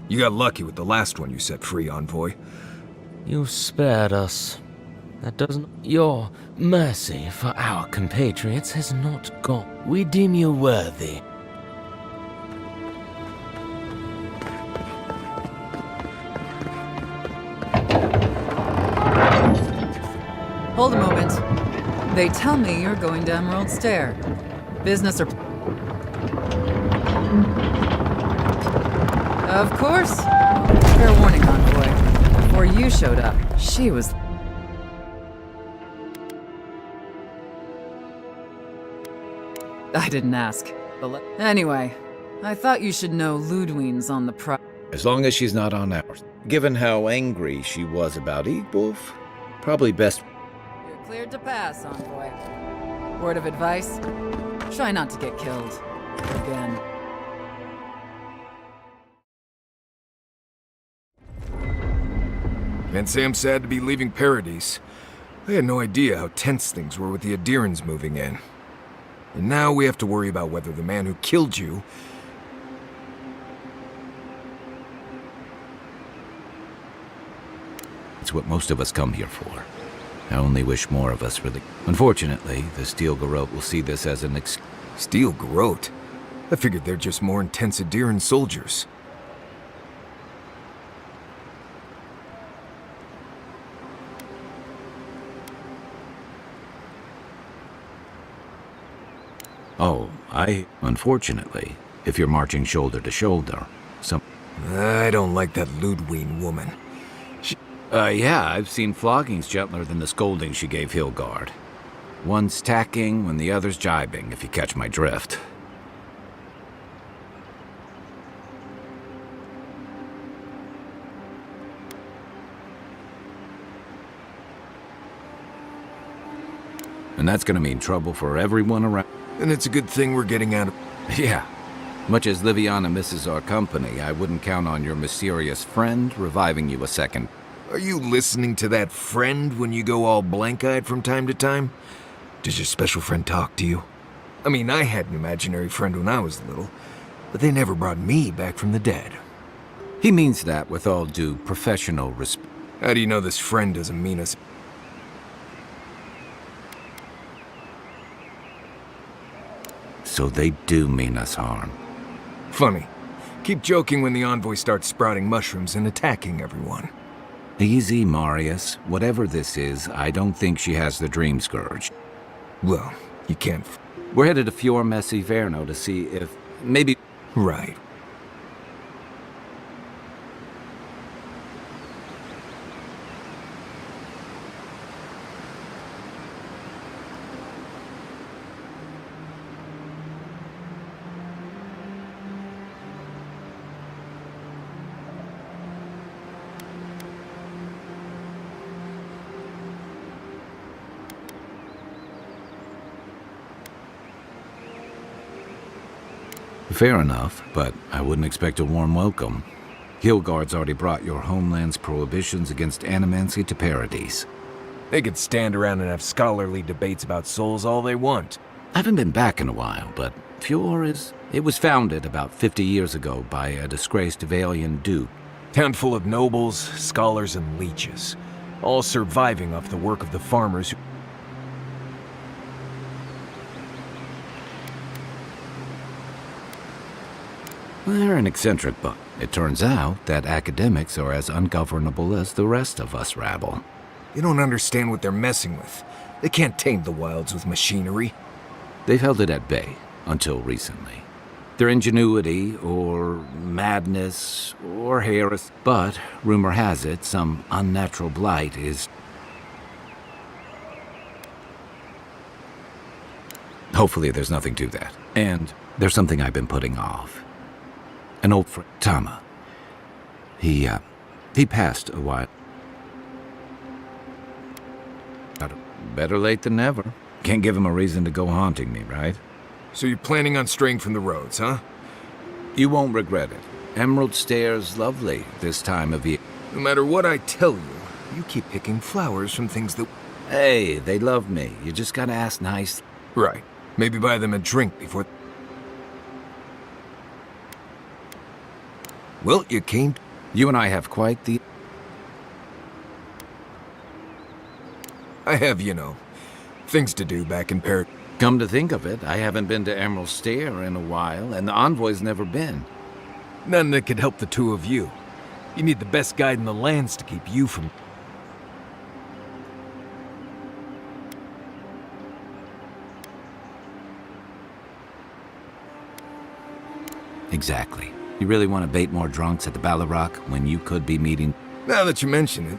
You got lucky with the last one you set free, Envoy. You spared us. That doesn't... Your mercy for our compatriots has not gone. We deem you worthy. Hold a moment. They tell me you're going to Emerald Stair. Business or... Of course. Fair warning, Envoy. Before you showed up, she was... I didn't ask. But anyway, I thought you should know Ludwine's on the pro... As long as she's not on ours. Given how angry she was about Eagwolf, probably best... You're cleared to pass, Envoy. Word of advice? Try not to get killed. Again. Can't say I'm sad to be leaving Paradise. I had no idea how tense things were with the Adirans moving in. And now we have to worry about whether the man who killed you... It's what most of us come here for. I only wish more of us really... Unfortunately, the Steel Garrote will see this as an Steel Garrote? I figured they're just more intense Adiran soldiers. Oh, Unfortunately, if you're marching shoulder to shoulder, I don't like that Ludwine woman. Yeah, I've seen floggings gentler than the scolding she gave Hilgard. One's tacking when the other's jibing, if you catch my drift. And that's gonna mean trouble for everyone around. And it's a good thing we're getting out of... Yeah. Much as Liviana misses our company, I wouldn't count on your mysterious friend reviving you a second. Are you listening to that friend when you go all blank-eyed from time to time? Does your special friend talk to you? I mean, I had an imaginary friend when I was little, but they never brought me back from the dead. He means that with all due professional respect. How do you know this friend doesn't mean us? So they do mean us harm. Funny. Keep joking when the Envoy starts sprouting mushrooms and attacking everyone. Easy, Marius. Whatever this is, I don't think she has the Dream Scourge. Well, you can't... We're headed to Fior Messi Verno to see if... maybe... Right. Fair enough, but I wouldn't expect a warm welcome. Guildguard's already brought your homeland's prohibitions against animancy to Paradise. They could stand around and have scholarly debates about souls all they want. I haven't been back in a while, but Fior is... It was founded about 50 years ago by a disgraced Valian duke. Town full of nobles, scholars, and leeches. All surviving off the work of the farmers who... They're an eccentric bunch. It turns out that academics are as ungovernable as the rest of us rabble. You don't understand what they're messing with. They can't tame the wilds with machinery. They've held it at bay, until recently. Their ingenuity, or madness, or heresy. But, rumor has it, some unnatural blight is... Hopefully there's nothing to that. And there's something I've been putting off. An old friend, Tama. He passed a while. Better late than never. Can't give him a reason to go haunting me, right? So you're planning on straying from the roads, huh? You won't regret it. Emerald Stairs lovely this time of year. No matter what I tell you, you keep picking flowers from things that... Hey, they love me. You just gotta ask nice. Right. Maybe buy them a drink before... Well, you came... You and I have quite the... I have, you know, things to do back in Paradise. Come to think of it, I haven't been to Emerald Stair in a while, and the Envoy's never been. None that could help the two of you. You need the best guide in the lands to keep you from... Exactly. You really want to bait more drunks at the Balrog when you could be meeting... Now that you mention it,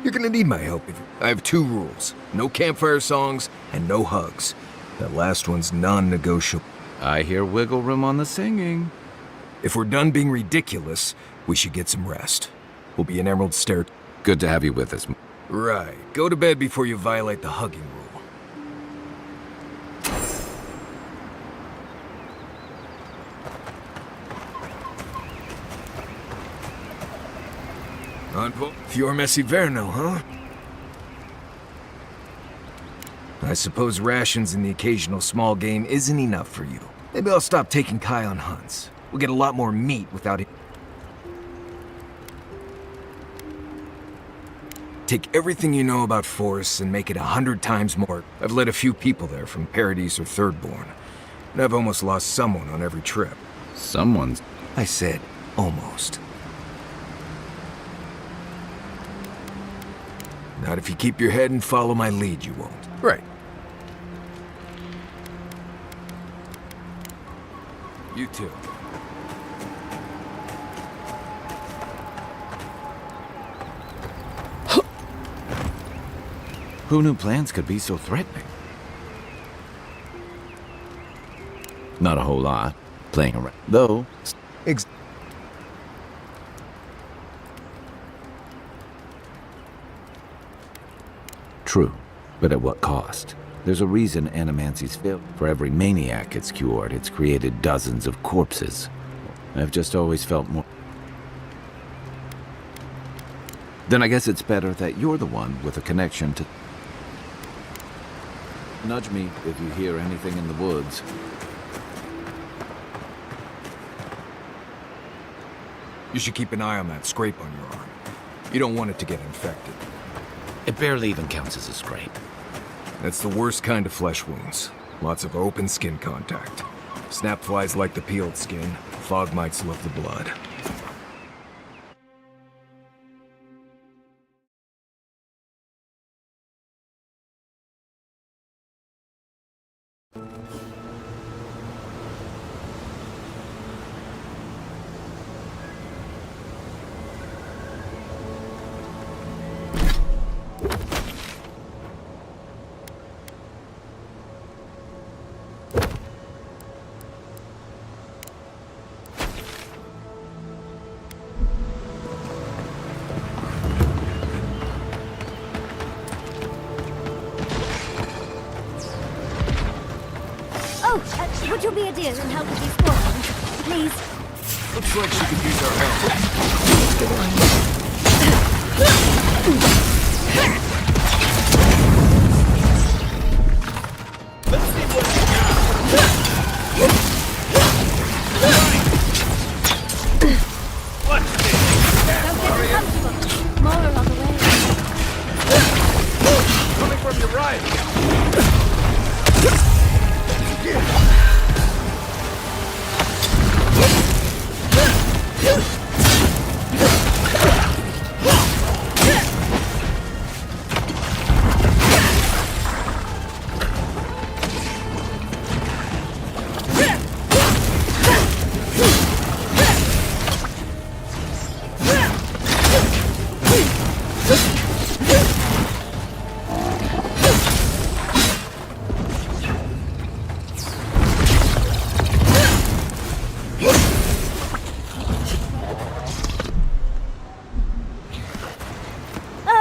you're gonna need my help. I have two rules. No campfire songs, and no hugs. That last one's non-negotiable. I hear wiggle room on the singing. If we're done being ridiculous, we should get some rest. We'll be in Emerald Stair. Good to have you with us. Right. Go to bed before you violate the hugging rule. Fior Messi Verno, huh? I suppose rations and the occasional small game isn't enough for you. Maybe I'll stop taking Kai on hunts. We'll get a lot more meat without it. Take everything you know about forests and make it 100 times more. I've led a few people there from Paradise or Thirdborn, and I've almost lost someone on every trip. Someone's... I said, almost. Not if you keep your head and follow my lead, you won't. Right. You too. Who knew plans could be so threatening? Not a whole lot. Playing around. Though... True, but at what cost? There's a reason animancy's failed. For every maniac it's cured, it's created dozens of corpses. I've just always felt more... Then I guess it's better that you're the one with a connection to... Nudge me if you hear anything in the woods. You should keep an eye on that scrape on your arm. You don't want it to get infected. It barely even counts as a scrape. That's the worst kind of flesh wounds. Lots of open skin contact. Snap flies like the peeled skin. Fog mites love the blood. Would you be a dear and help with these forms, please? Looks like she could use our help. Let's see what you got. Watch this. Don't get uncomfortable. More are on the way. Coming from your right.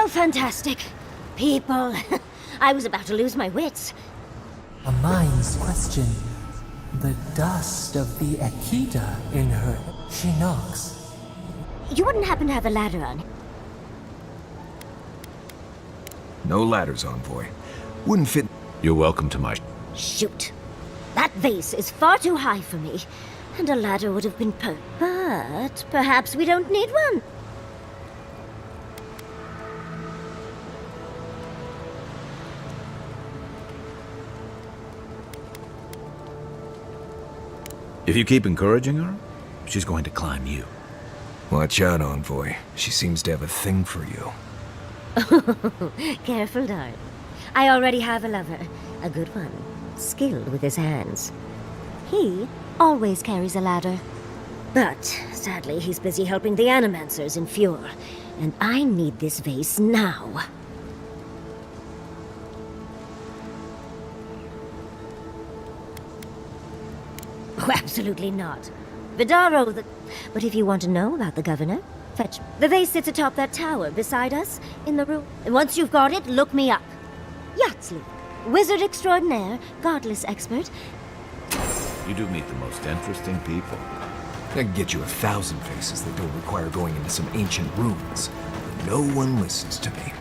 Fantastic. People. I was about to lose my wits. A mind's question. The dust of the Akita in her. She knocks. You wouldn't happen to have a ladder on? No ladders, Envoy. Wouldn't fit. You're welcome to my... Shoot. That vase is far too high for me, and a ladder would have been But perhaps we don't need one. If you keep encouraging her, she's going to climb you. Watch out, Envoy. She seems to have a thing for you. Careful, darling. I already have a lover. A good one. Skilled with his hands. He always carries a ladder. But, sadly, he's busy helping the Animancers in Fjord. And I need this vase now. Oh, absolutely not. Vidaro, But if you want to know about the governor, fetch. The vase sits atop that tower beside us, in the room. And once you've got it, look me up. Yatsley, wizard extraordinaire, godless expert. You do meet the most interesting people. I can get you 1,000 faces that don't require going into some ancient ruins. But no one listens to me.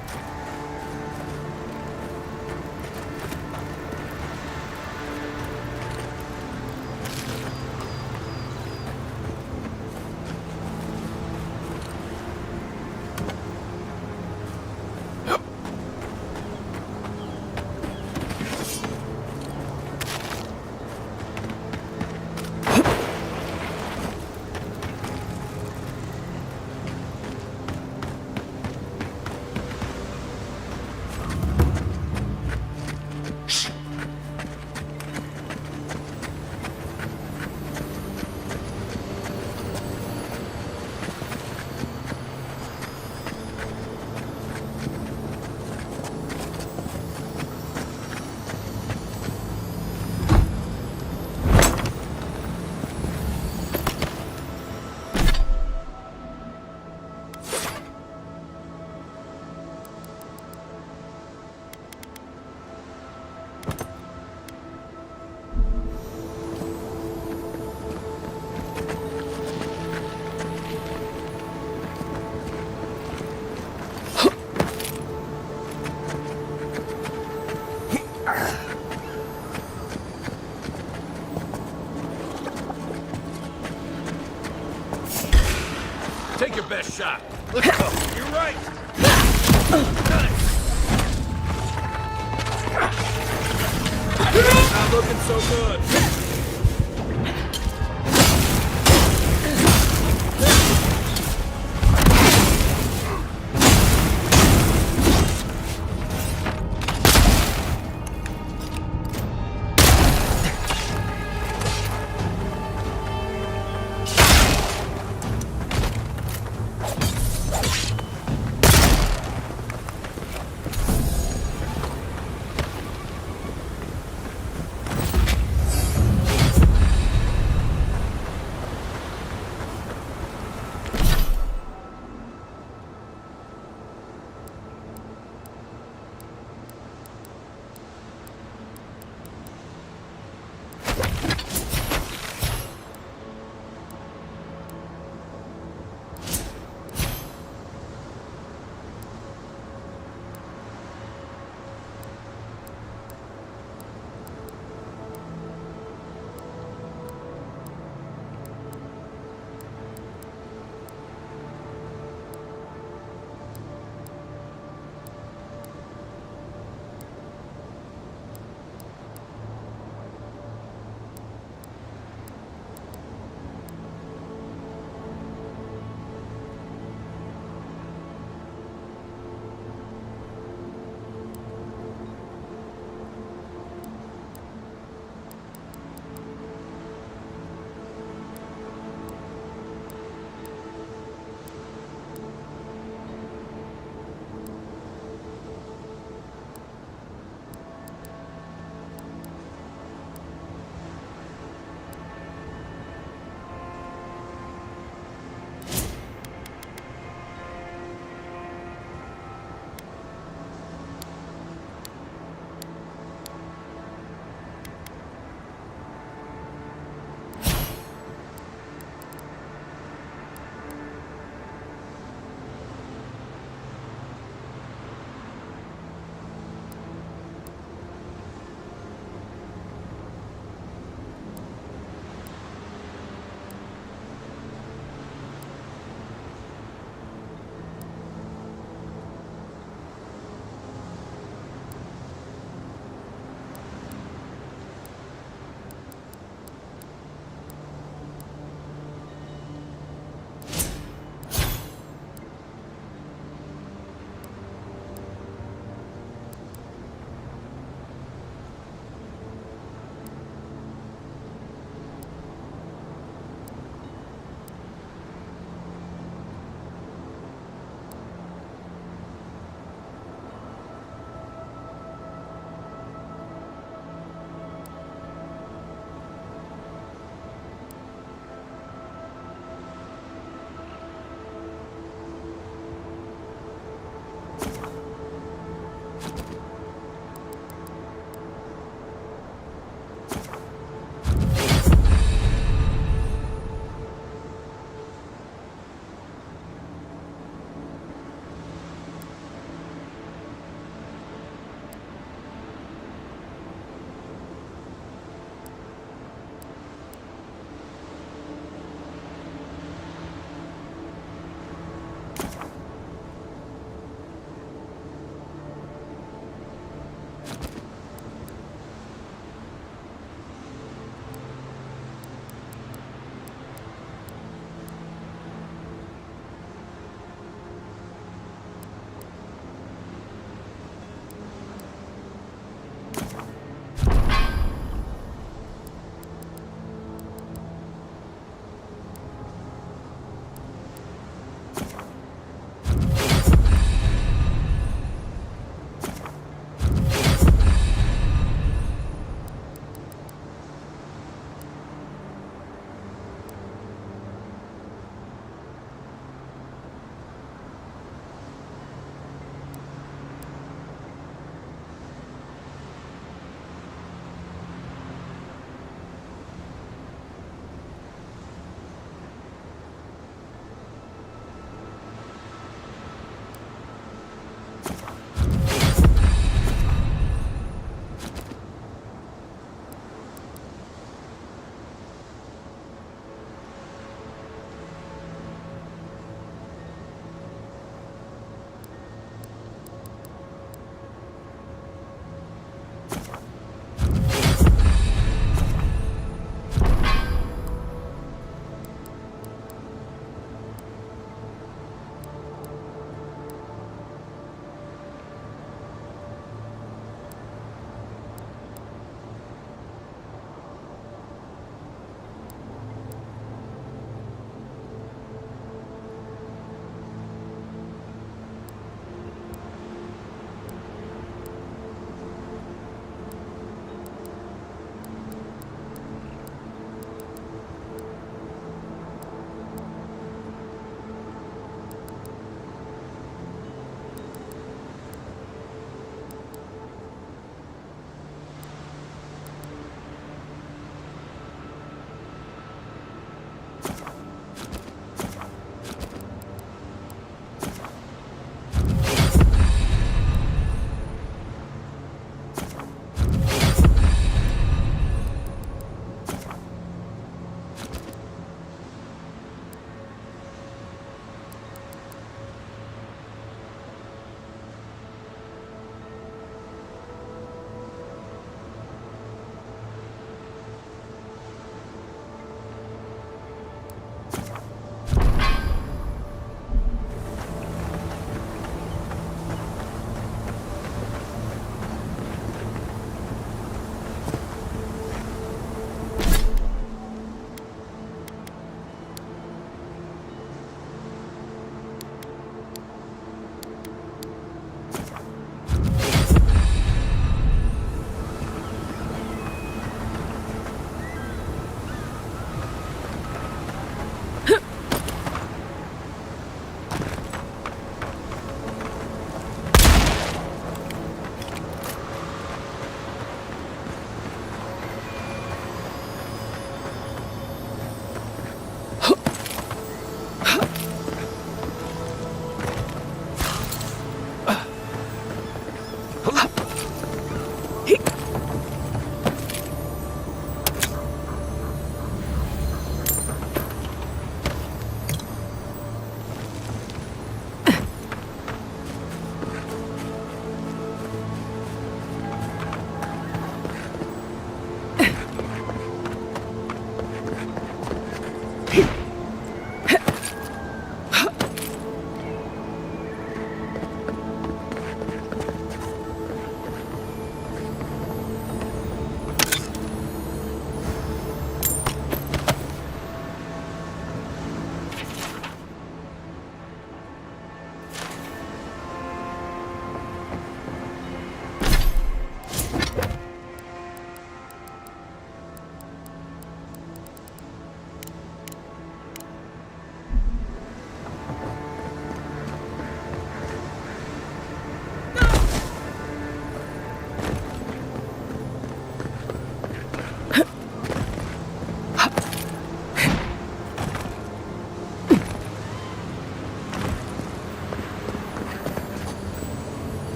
Take your best shot. Let's go. You're right. Got it. Not looking so good.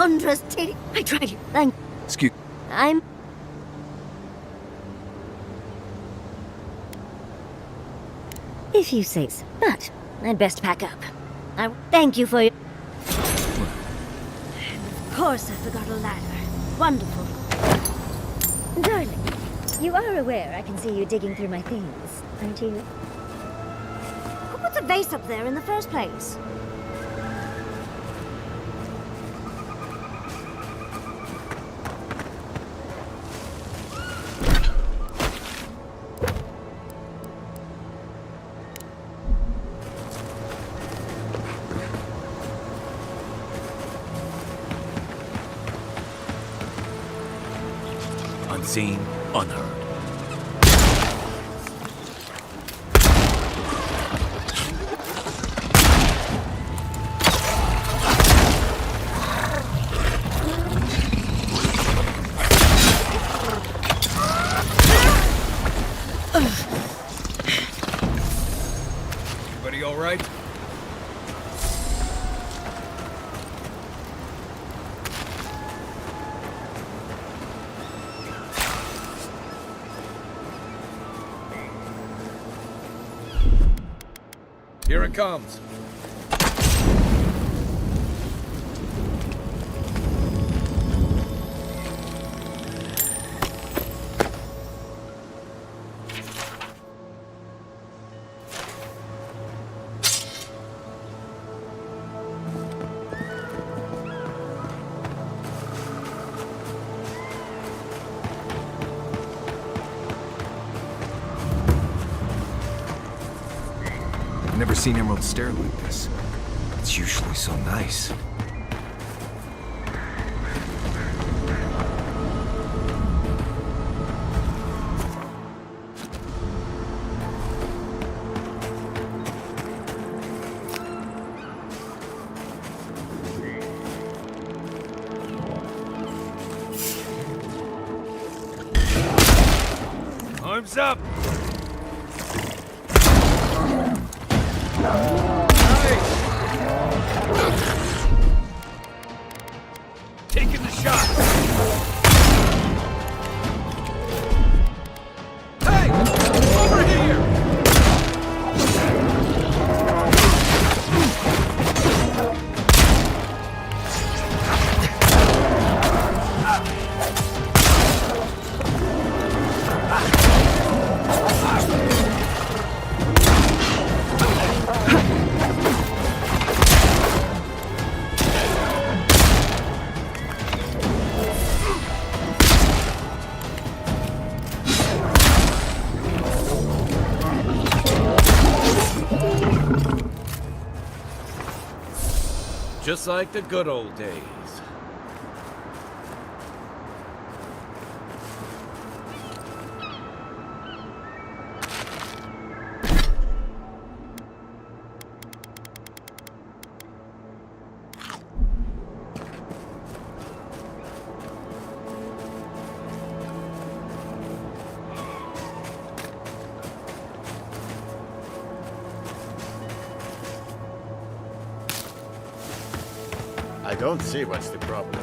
wondrous titty. I tried you. Thank. Excuse. I'm. If you say so. But I'd best pack up. I thank you for your. Of course, I forgot a ladder. Wonderful. Darling, you are aware I can see you digging through my things, aren't you? Who put the vase up there in the first place? Unseen, unheard. Everybody all right? Here it comes. I've never seen Emerald Stair like this. It's usually so nice. Arms up! Taking the shot. Hey! Over here! Just like the good old days. I don't see what's the problem.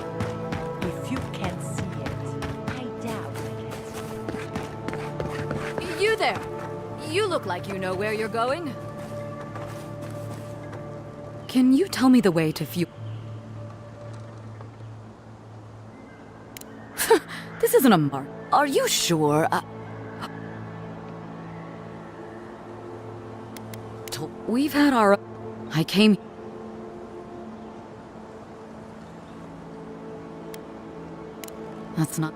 If you can't see it, I doubt it. You there! You look like you know where you're going. Can you tell me the way to view? This isn't a mark. Are you sure? We've had our... I came... That's not...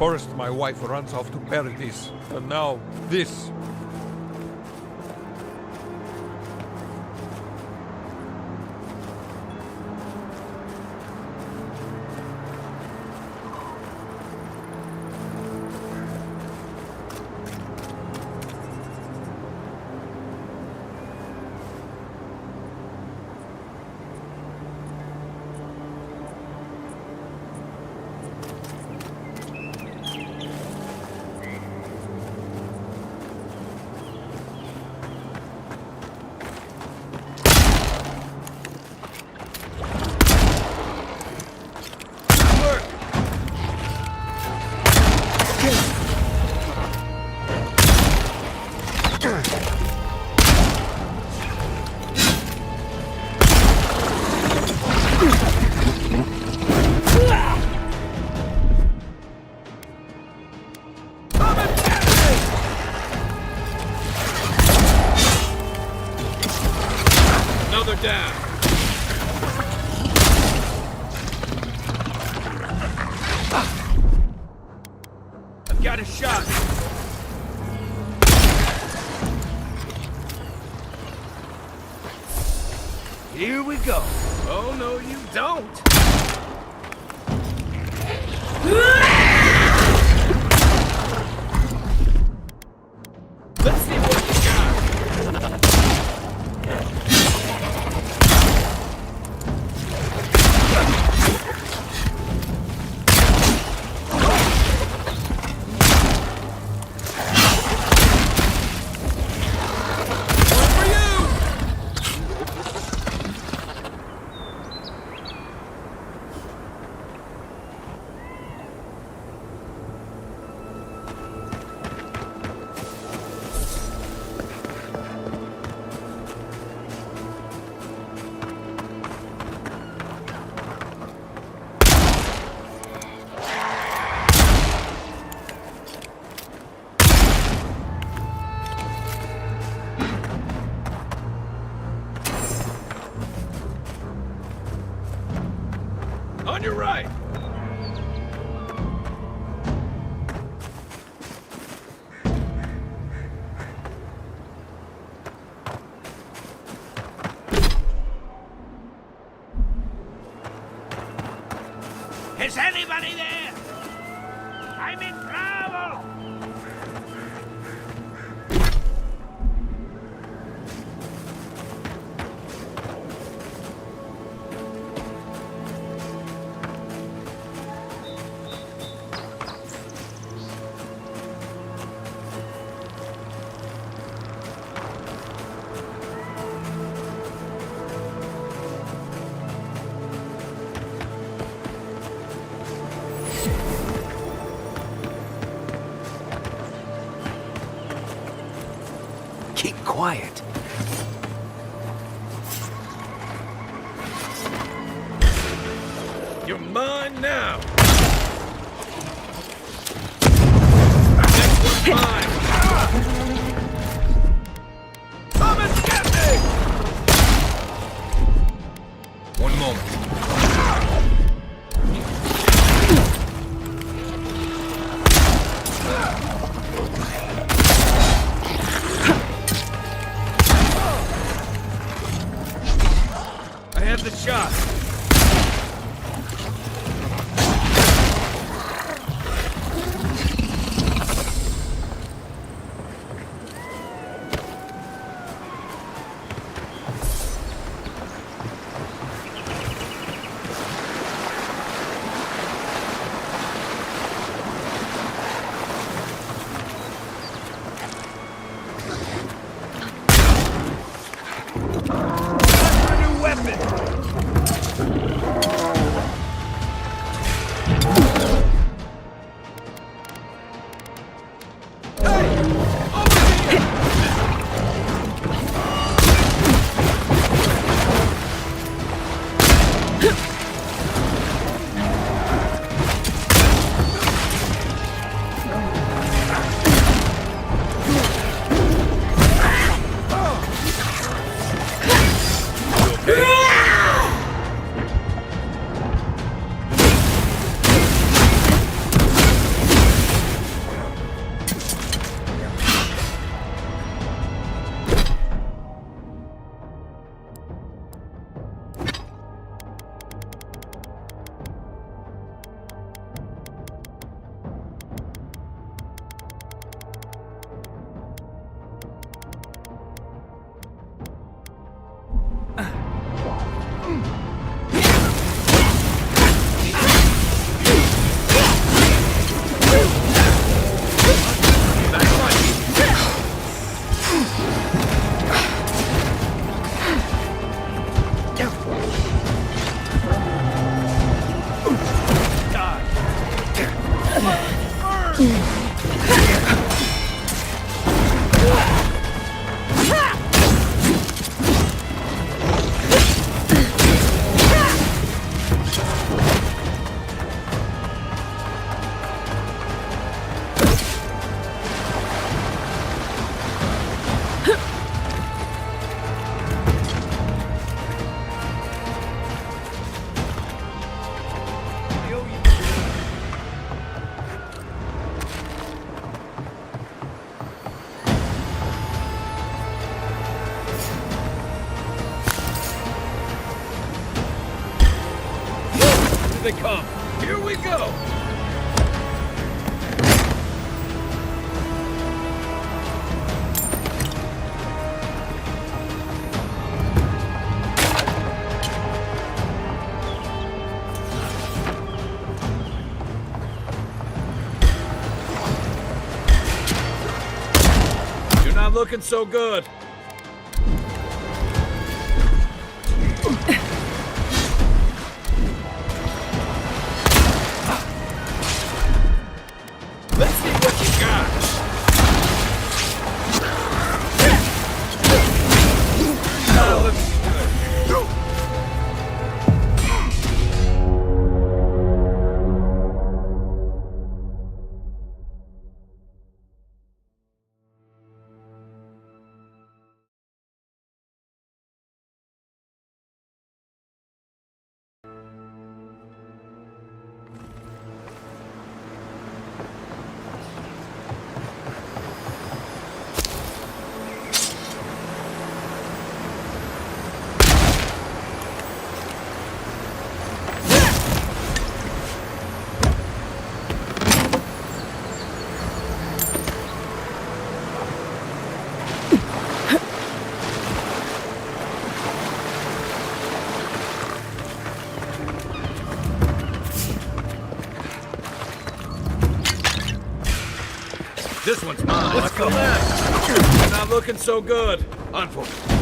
First, my wife runs off to paradise, and now this. Down. I've got a shot. Here we go. Oh, no, you don't. Let's see what you got. On your right! Is anybody there? I'm in trouble! Keep quiet. You're mine now! Next one's mine! Come and get me! One moment. I have the shot. Time for a new weapon. they come. Here we go! You're not looking so good. Let's see what you got. Now let's do it. This one's mine. Let's go left. You're not looking so good. Unfortunately.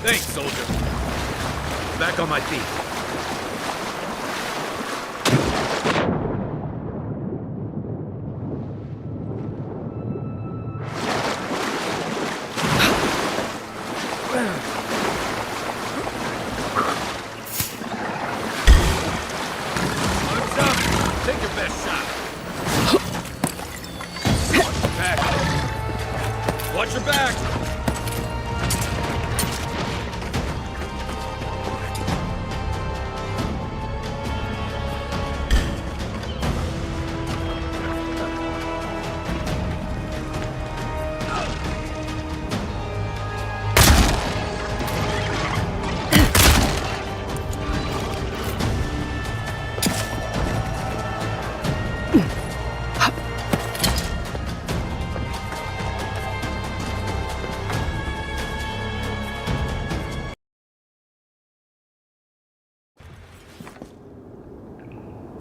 Thanks, soldier. Back on my feet. Take your best shot. Watch your back.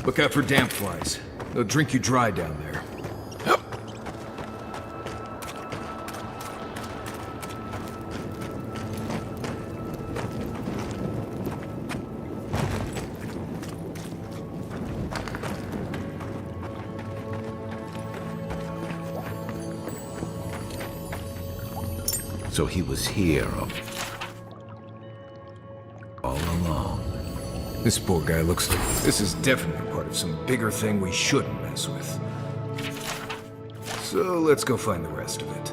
Look out for damp flies. They'll drink you dry down there. So he was here all along. This poor guy looks like this is definitely part of some bigger thing we shouldn't mess with. So let's go find the rest of it.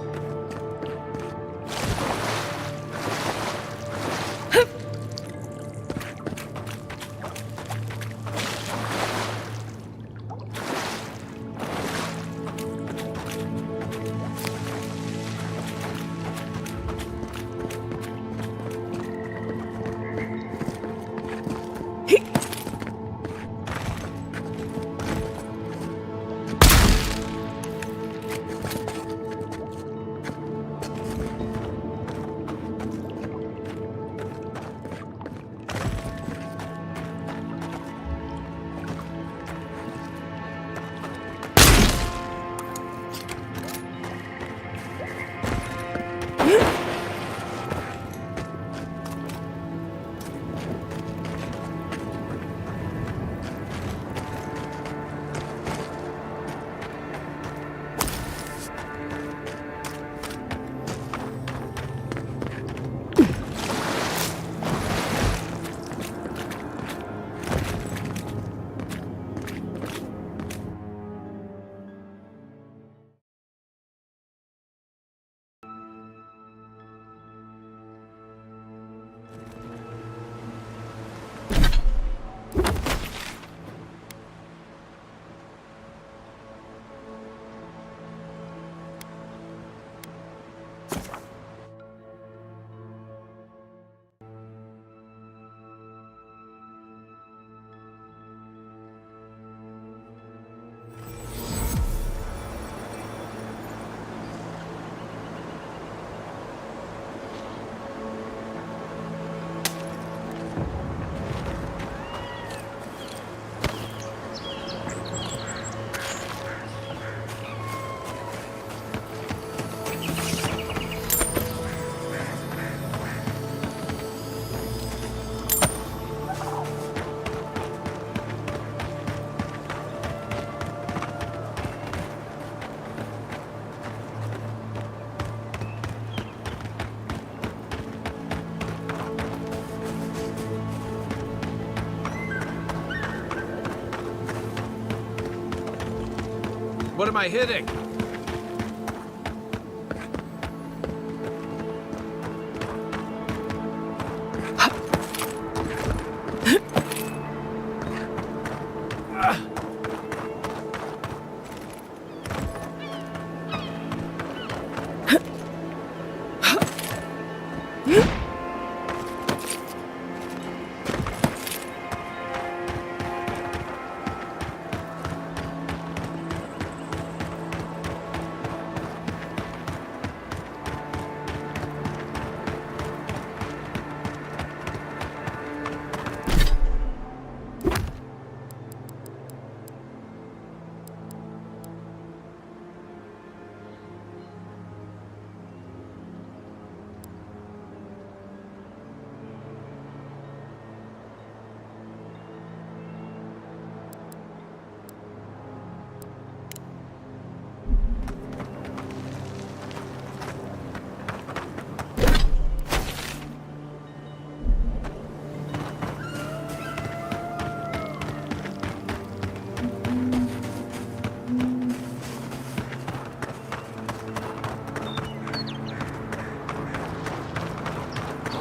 What am I hitting?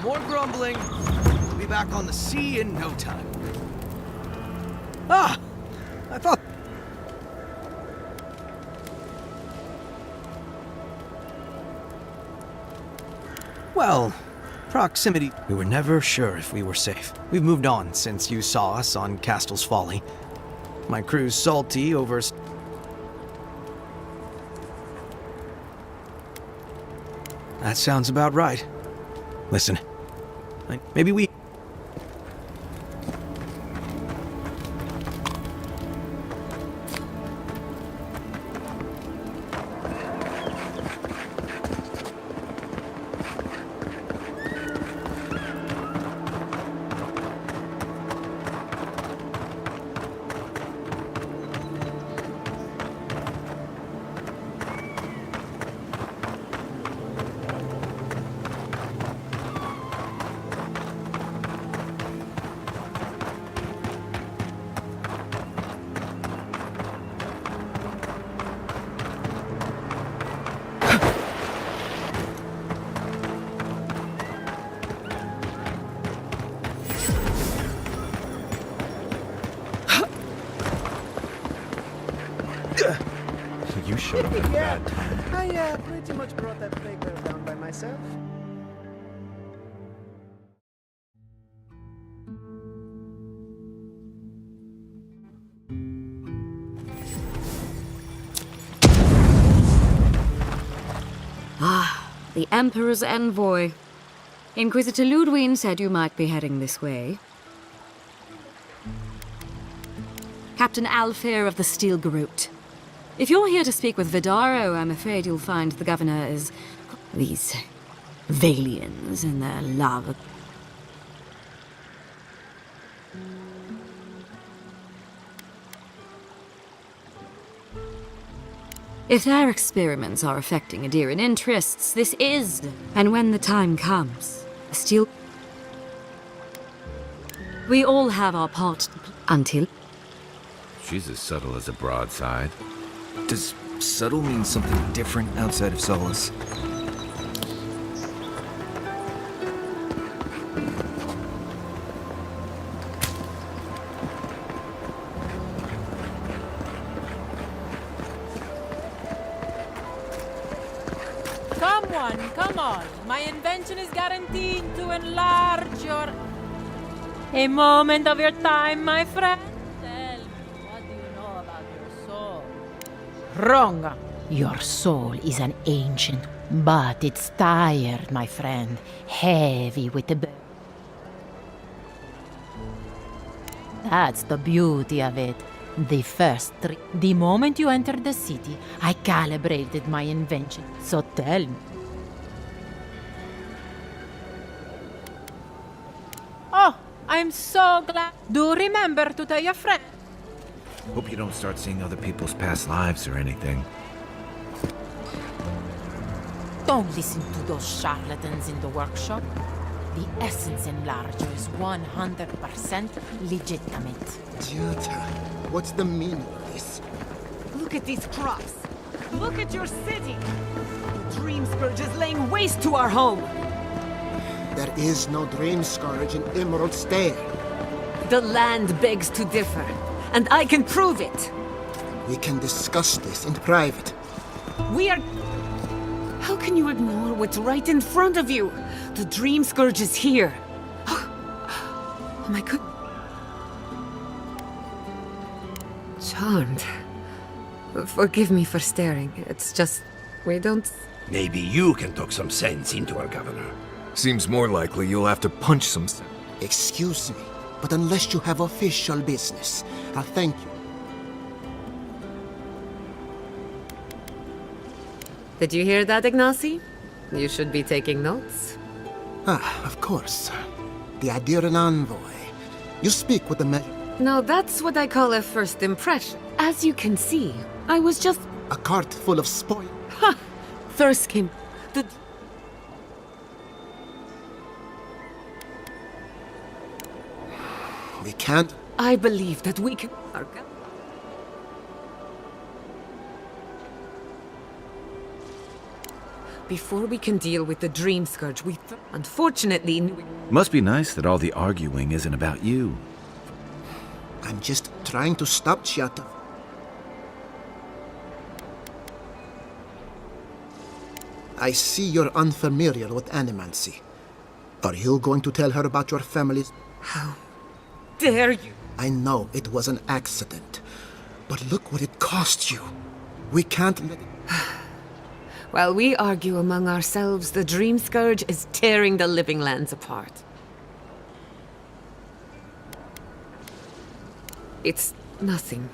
More grumbling. We'll be back on the sea in no time. Ah! I thought... Well, proximity. We were never sure if we were safe. We've moved on since you saw us on Castle's Folly. My crew's salty over... That sounds about right. Listen. Maybe we... You showed up at a bad time. I pretty much brought that plague bear down by myself. Ah, the Emperor's envoy. Inquisitor Ludwig said you might be heading this way. Captain Alfair of the Steel Garrote. If you're here to speak with Vidaro, I'm afraid you'll find the governor is... these... Valians and their love. If their experiments are affecting Adiran interests, this is... And when the time comes, Steel... We all have our part to play until... She's as subtle as a broadside. Does subtle mean something different outside of Solace? Come on. My invention is guaranteed to enlarge your... A moment of your time, my friend. Tell me, what do you know about your soul? Wrong. Your soul is an ancient, but it's tired, my friend. Heavy with the... That's the beauty of it. The first three... The moment you entered the city, I calibrated my invention. So tell me. Oh, I'm so glad. Do remember to tell your friend. Hope you don't start seeing other people's past lives or anything. Don't listen to those charlatans in the workshop. The essence enlarger is 100% legitimate. Jutta, what's the meaning of this? Look Look at these crops. Look at your city. The Dream Scourge is laying waste to our home. There is no Dream Scourge in Emerald Stair. The land begs to differ, and I can prove it. We can discuss this in private. We are... How can you ignore what's right in front of you? The Dream Scourge is here. Oh my god. Charmed. Forgive me for staring. It's just... we don't... Maybe you can talk some sense into our governor. Seems more likely you'll have to punch some... Excuse me, but unless you have official business, I'll thank you. Did you hear that, Ignacy? You should be taking notes. Ah, of course. The Adiran envoy. You speak with the man. Now that's what I call a first impression. As you can see, I was just... A cart full of spoil. Ha! Thurskin. The... We can't... I believe that we can... Before we can deal with the Dream Scourge, we unfortunately... Must be nice that all the arguing isn't about you. I'm just trying to stop Chiata. I see you're unfamiliar with animancy. Are you going to tell her about your family's... How dare you? I know it was an accident, but look what it cost you. We can't let it... While we argue among ourselves, the Dream Scourge is tearing the living lands apart. It's nothing.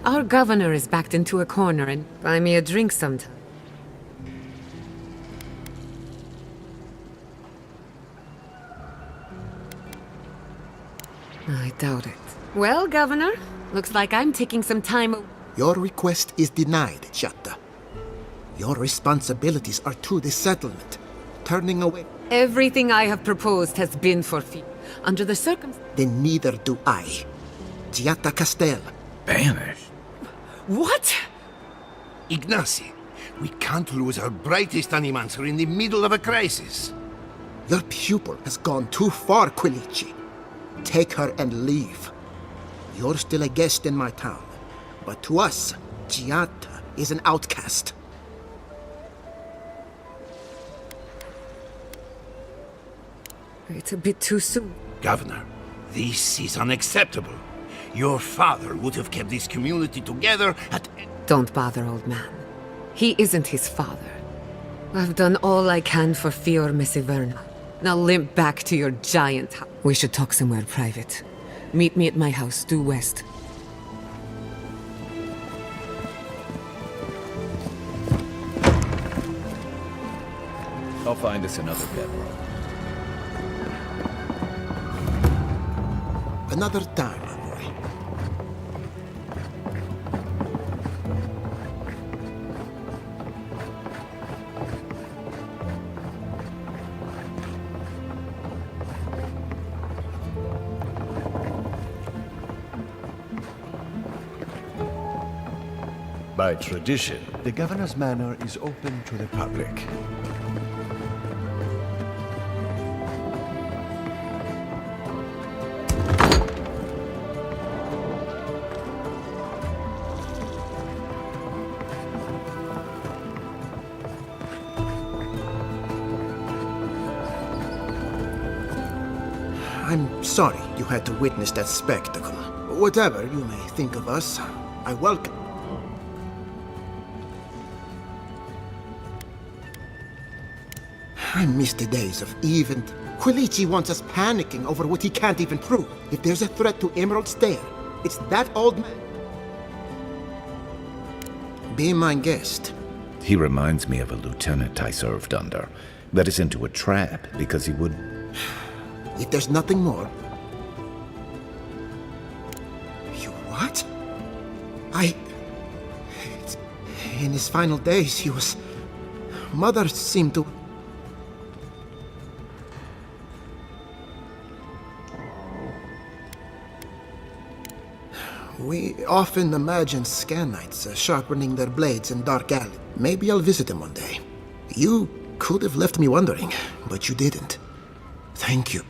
Our governor is backed into a corner and buy me a drink sometime. I doubt it. Well, Governor, looks like I'm taking some time. Your request is denied, Chatta. Your responsibilities are to the settlement. Turning away... Everything I have proposed has been for fee. Under the circumstances... Then neither do I. Giatta Castel. Banished? What? Ignacy, we can't lose our brightest animancer in the middle of a crisis. Your pupil has gone too far, Quilici. Take her and leave. You're still a guest in my town. But to us, Giatta is an outcast. It's a bit too soon. Governor, this is unacceptable. Your father would have kept this community together at... Don't bother, old man. He isn't his father. I've done all I can for Fior Messiverna. Now limp back to your giant house. We should talk somewhere private. Meet me at my house, due west. I'll find us another bedroom. Another time, my boy. By tradition, the governor's manor is open to the public. I'm sorry you had to witness that spectacle. Whatever you may think of us, I welcome. I miss the days of even... Quilici wants us panicking over what he can't even prove. If there's a threat to Emerald Stair, it's that old man. Be my guest. He reminds me of a lieutenant I served under. Led us into a trap because he would... If there's nothing more... You what? In his final days, he was... Mother seemed to... We often imagine scan knights sharpening their blades in dark alley. Maybe I'll visit them one day. You could have left me wondering, but you didn't. Thank you.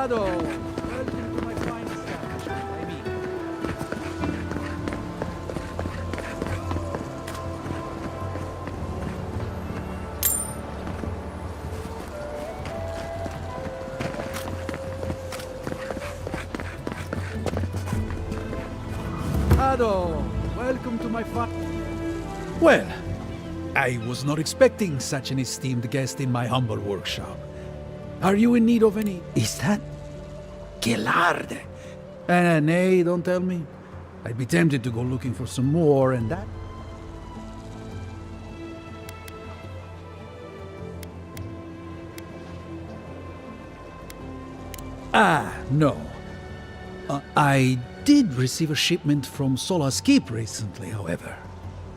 Welcome to my fine establishment, I mean. Welcome to my Well, I was not expecting such an esteemed guest in my humble workshop. Are you in need of any... Is that... Gelarde? Nay, don't tell me. I'd be tempted to go looking for some more, and that... No. I did receive a shipment from Sola's Keep recently, however.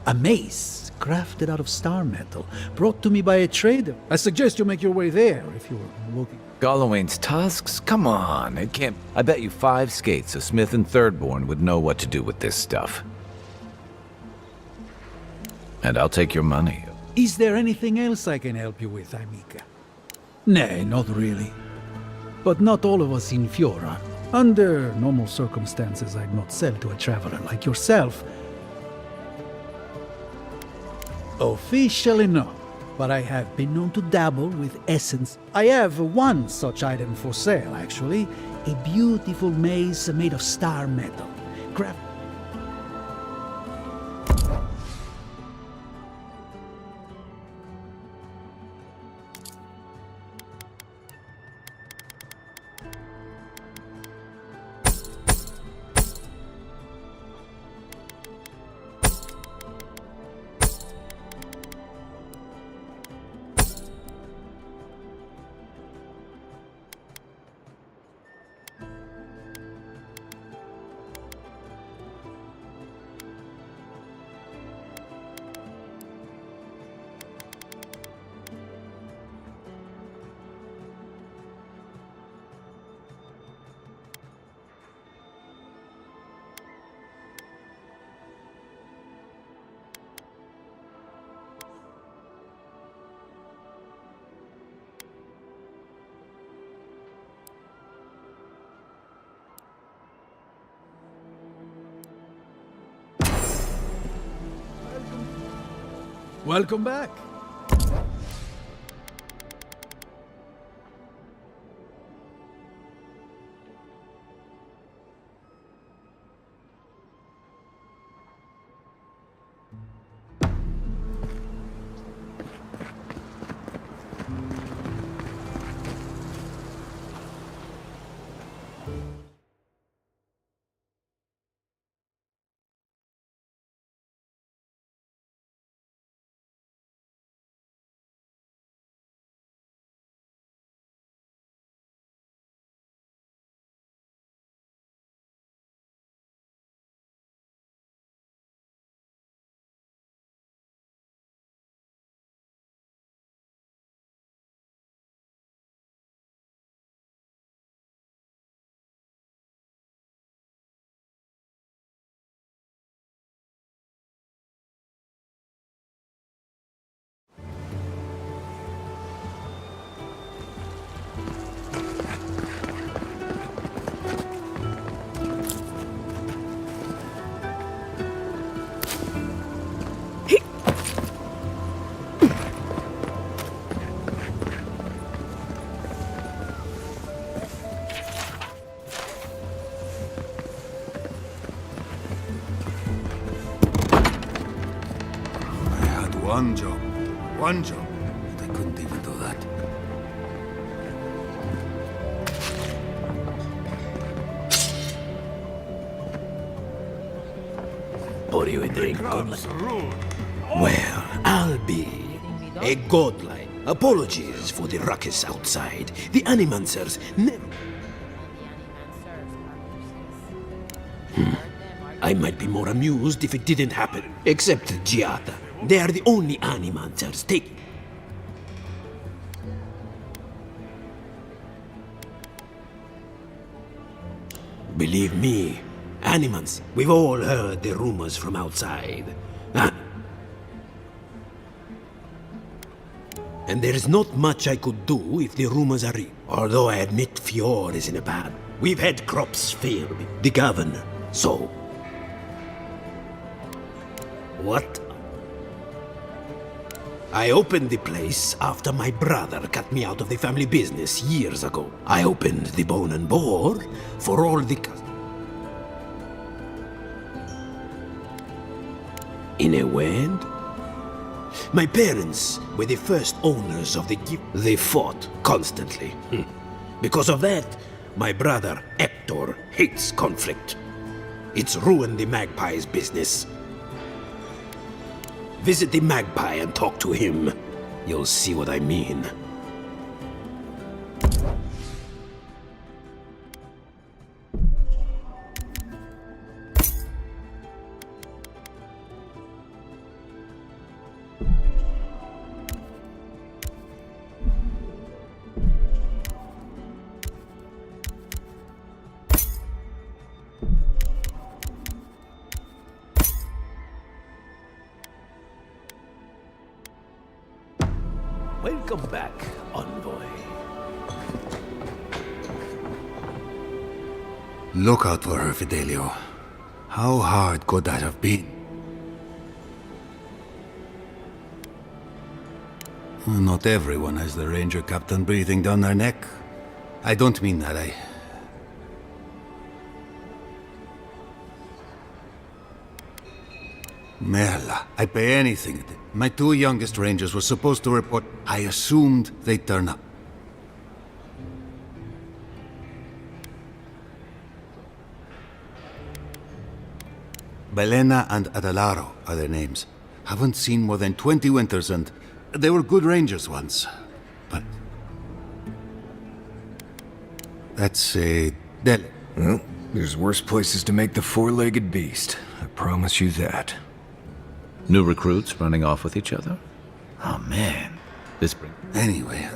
A mace, crafted out of star metal, brought to me by a trader. I suggest you make your way there if you're looking. Gallowayne's tusks? Come on, it can't... I bet you 5 skates a Smith and Thirdborn would know what to do with this stuff. And I'll take your money. Is there anything else I can help you with, amica? Nay, not really. But not all of us in Fiora. Under normal circumstances, I'd not sell to a traveler like yourself. Officially no, but I have been known to dabble with essence. I have one such item for sale, actually. A beautiful mace made of star metal. Welcome back. One job. One job. But I couldn't even do that. Pour you a drink, godlike. Well, I'll be a godlike. Apologies for the ruckus outside. The Animancers never... I might be more amused if it didn't happen. Except Giata. They are the only Animancers. Take... Believe me, Animans, we've all heard the rumors from outside. And there is not much I could do if the rumors are real. Although I admit Fior is in a bad. We've had crops fail me, the governor, so... What? I opened the place after my brother cut me out of the family business years ago. I opened the Bone and Boar for all the... In a word, my parents were the first owners of the gift. They fought constantly. Because of that, my brother Hector hates conflict. It's ruined the Magpie's business. Visit the Magpie and talk to him. You'll see what I mean. Welcome back, envoy. Look out for her, Fidelio. How hard could that have been? Not everyone has the Ranger Captain breathing down their neck. I don't mean that, Merla, I'd pay anything. My two youngest Rangers were supposed to report. I assumed they'd turn up. Belena and Adelaro are their names. Haven't seen more than 20 winters and they were good Rangers once. But... that's a... Well, there's worse places to make the four-legged beast. I promise you that. New recruits running off with each other? Oh man, this brings... Anyway,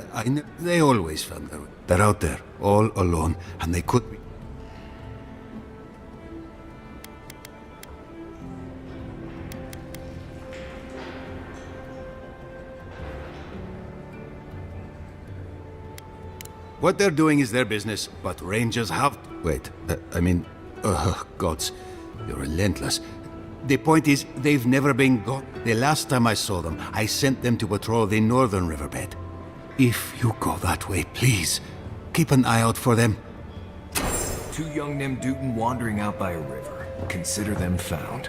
they always found their way. They're out there, all alone, and they could be... What they're doing is their business, but Rangers have... Wait, gods, you're relentless. The point is, they've never been got. The last time I saw them, I sent them to patrol the northern riverbed. If you go that way, please, keep an eye out for them. Two young Nemdutin wandering out by a river. Consider them found.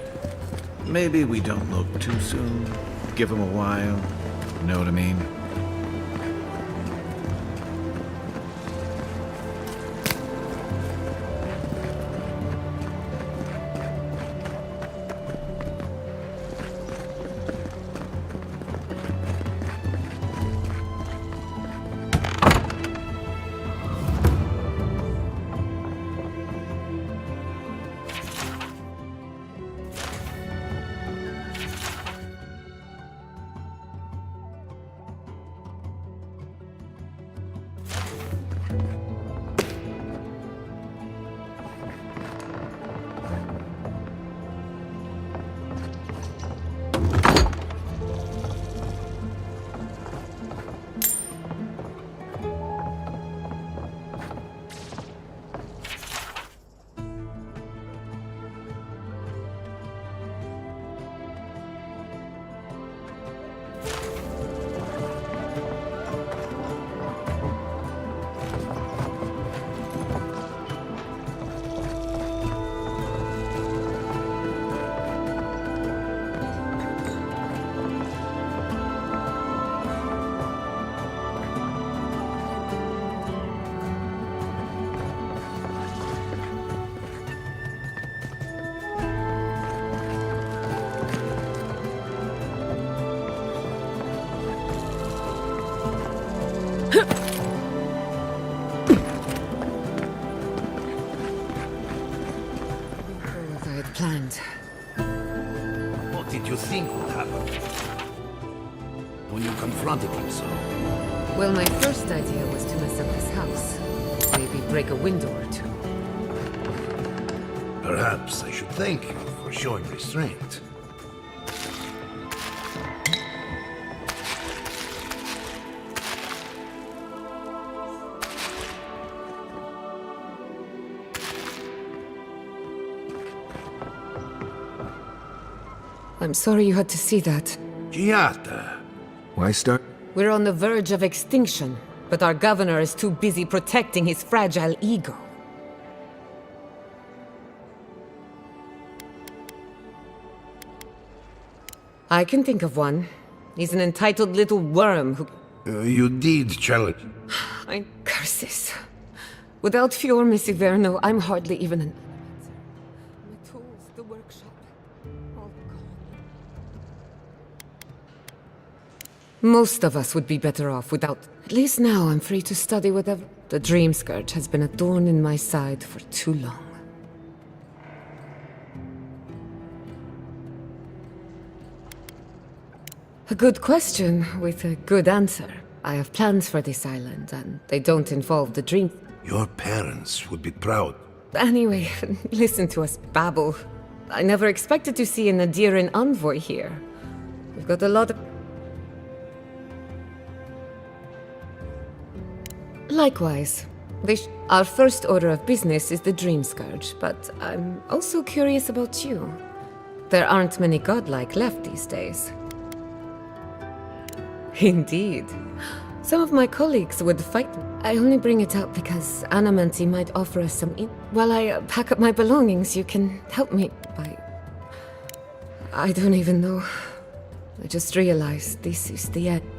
Maybe we don't look too soon. Give them a while. You know what I mean? think would happen when you confronted him so? Well, my first idea was to mess up his house. Maybe break a window or two. Perhaps I should thank you for showing restraint. I'm sorry you had to see that. Giata. Why start? We're on the verge of extinction, but our governor is too busy protecting his fragile ego. I can think of one. He's an entitled little worm who... You did challenge. I curses. Without Fior Misiverno, I'm hardly even an... My tools, the workshop, all gone. Most of us would be better off without... At least now I'm free to study whatever... The Dream Scourge has been a thorn in my side for too long. A good question with a good answer. I have plans for this island, and they don't involve the dream. Your parents would be proud. Anyway, listen to us babble. I never expected to see an Adiran envoy here. We've got a lot of... Likewise. Our first order of business is the Dream Scourge, but I'm also curious about you. There aren't many godlike left these days. Indeed. Some of my colleagues would fight. I only bring it up because Anamanti might offer us some While I pack up my belongings, you can help me by... I don't even know. I just realized this is the end.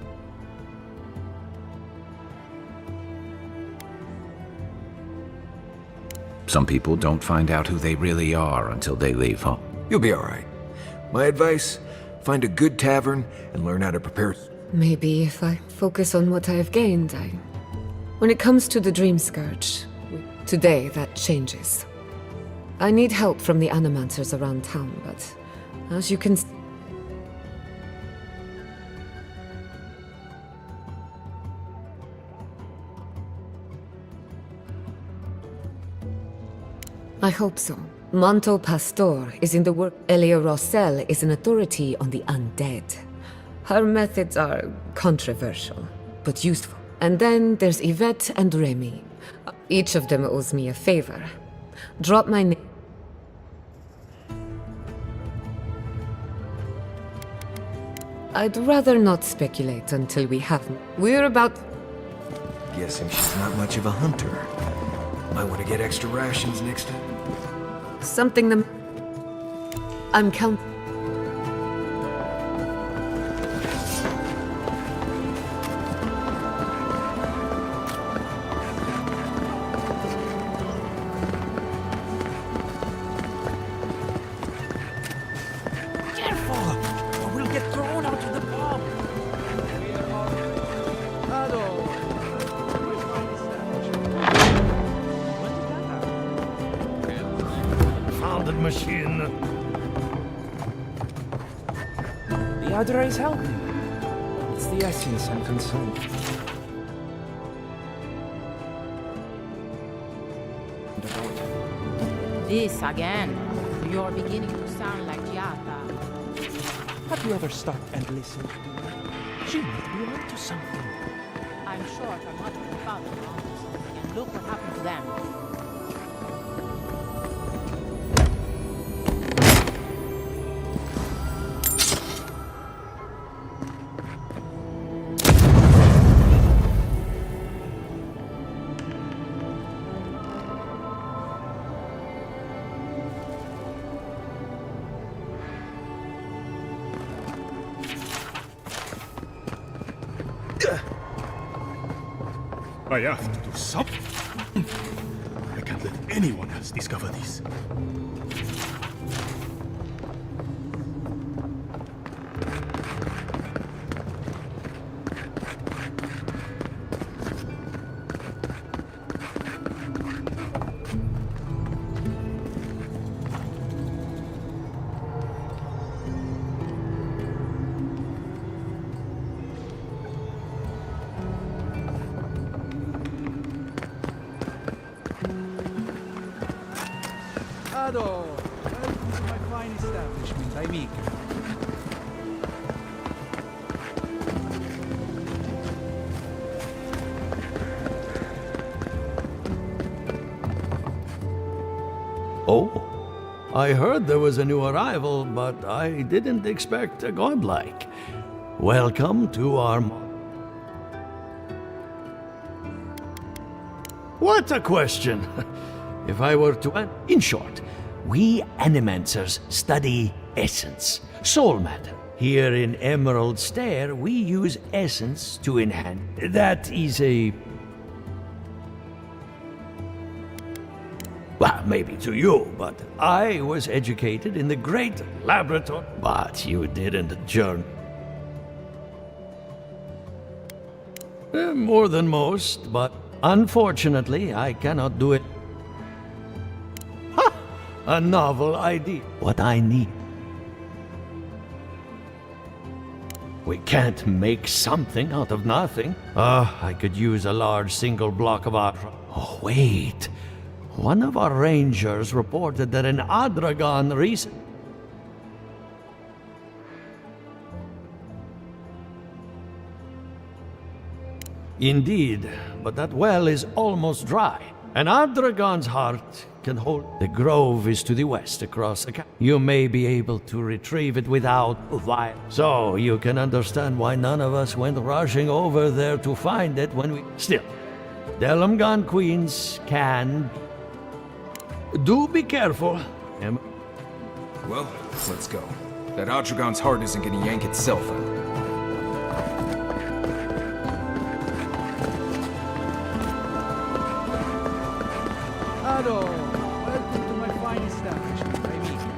Some people don't find out who they really are until they leave home. You'll be alright. My advice, find a good tavern and learn how to prepare... Maybe if I focus on what I have gained, When it comes to the Dream Scourge, today that changes. I need help from the Animancers around town, but as you can... I hope so. Manto Pastor is in the work. Elia Rossell is an authority on the undead. Her methods are controversial, but useful. And then there's Yvette and Remy. Each of them owes me a favor. Drop my name. I'd rather not speculate until we have... We're about... Guessing she's not much of a hunter. Might want to get extra rations next time. Something the... I'm count... Machine. The other is helping. It's the essence I'm concerned. This again. You're beginning to sound like Giata. Have you ever stopped and listened to her? She might be onto something. I'm sure her mother and father were onto something, and look what happened to them. I have to do something. I can't let anyone else discover this. Ado, welcome to my fine establishment. I'm eager. Oh, I heard there was a new arrival, but I didn't expect a godlike. Welcome to our... What a question! If I were to... In short, we Animancers study essence, soul matter. Here in Emerald Stair, we use essence to enhance... That is a... Well, maybe to you, but I was educated in the great laboratory. But you didn't journey. More than most, but unfortunately, I cannot do it. Ha! A novel idea. What I need. We can't make something out of nothing. I could use a large single block of art. Oh, wait. One of our rangers reported that an Adragon recent... Indeed, but that well is almost dry. An Adragon's heart can hold... The grove is to the west across the... You may be able to retrieve it without violence. So you can understand why none of us went rushing over there to find it when we... Still, Delmgon Queens can... Do be careful. Well, let's go. That Adragon's heart isn't gonna yank itself out. Ado, welcome to my fine establishment. I'm eager.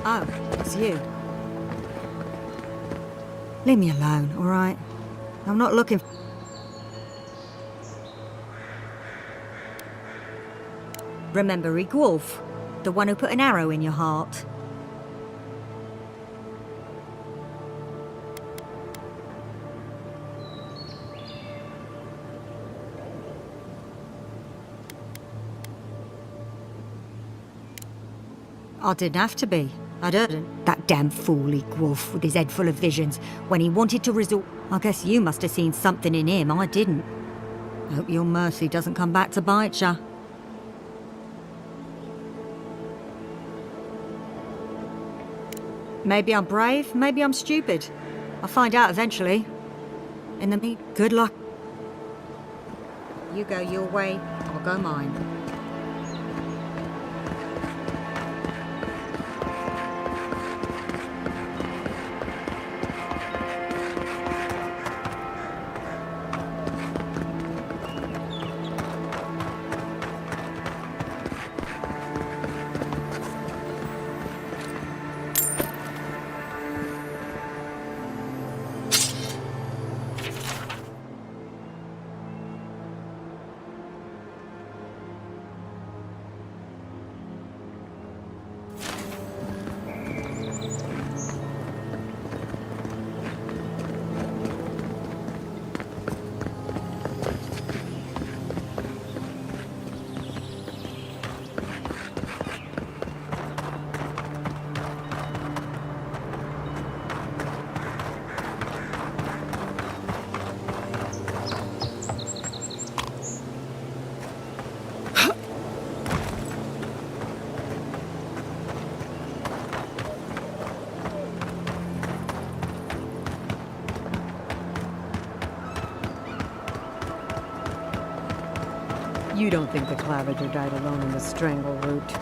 Oh, it's you. Leave me alone, all right? I'm not looking... Remember Rick Wolf? The one who put an arrow in your heart? I didn't have to be. I didn't. That damn fool Rick Wolf with his head full of visions when he wanted to resort... I guess you must have seen something in him I didn't. Hope your mercy doesn't come back to bite ya. Maybe I'm brave, maybe I'm stupid. I'll find out eventually. In the meantime, good luck. You go your way, I'll go mine. You don't think the Clavager died alone in the strangle route?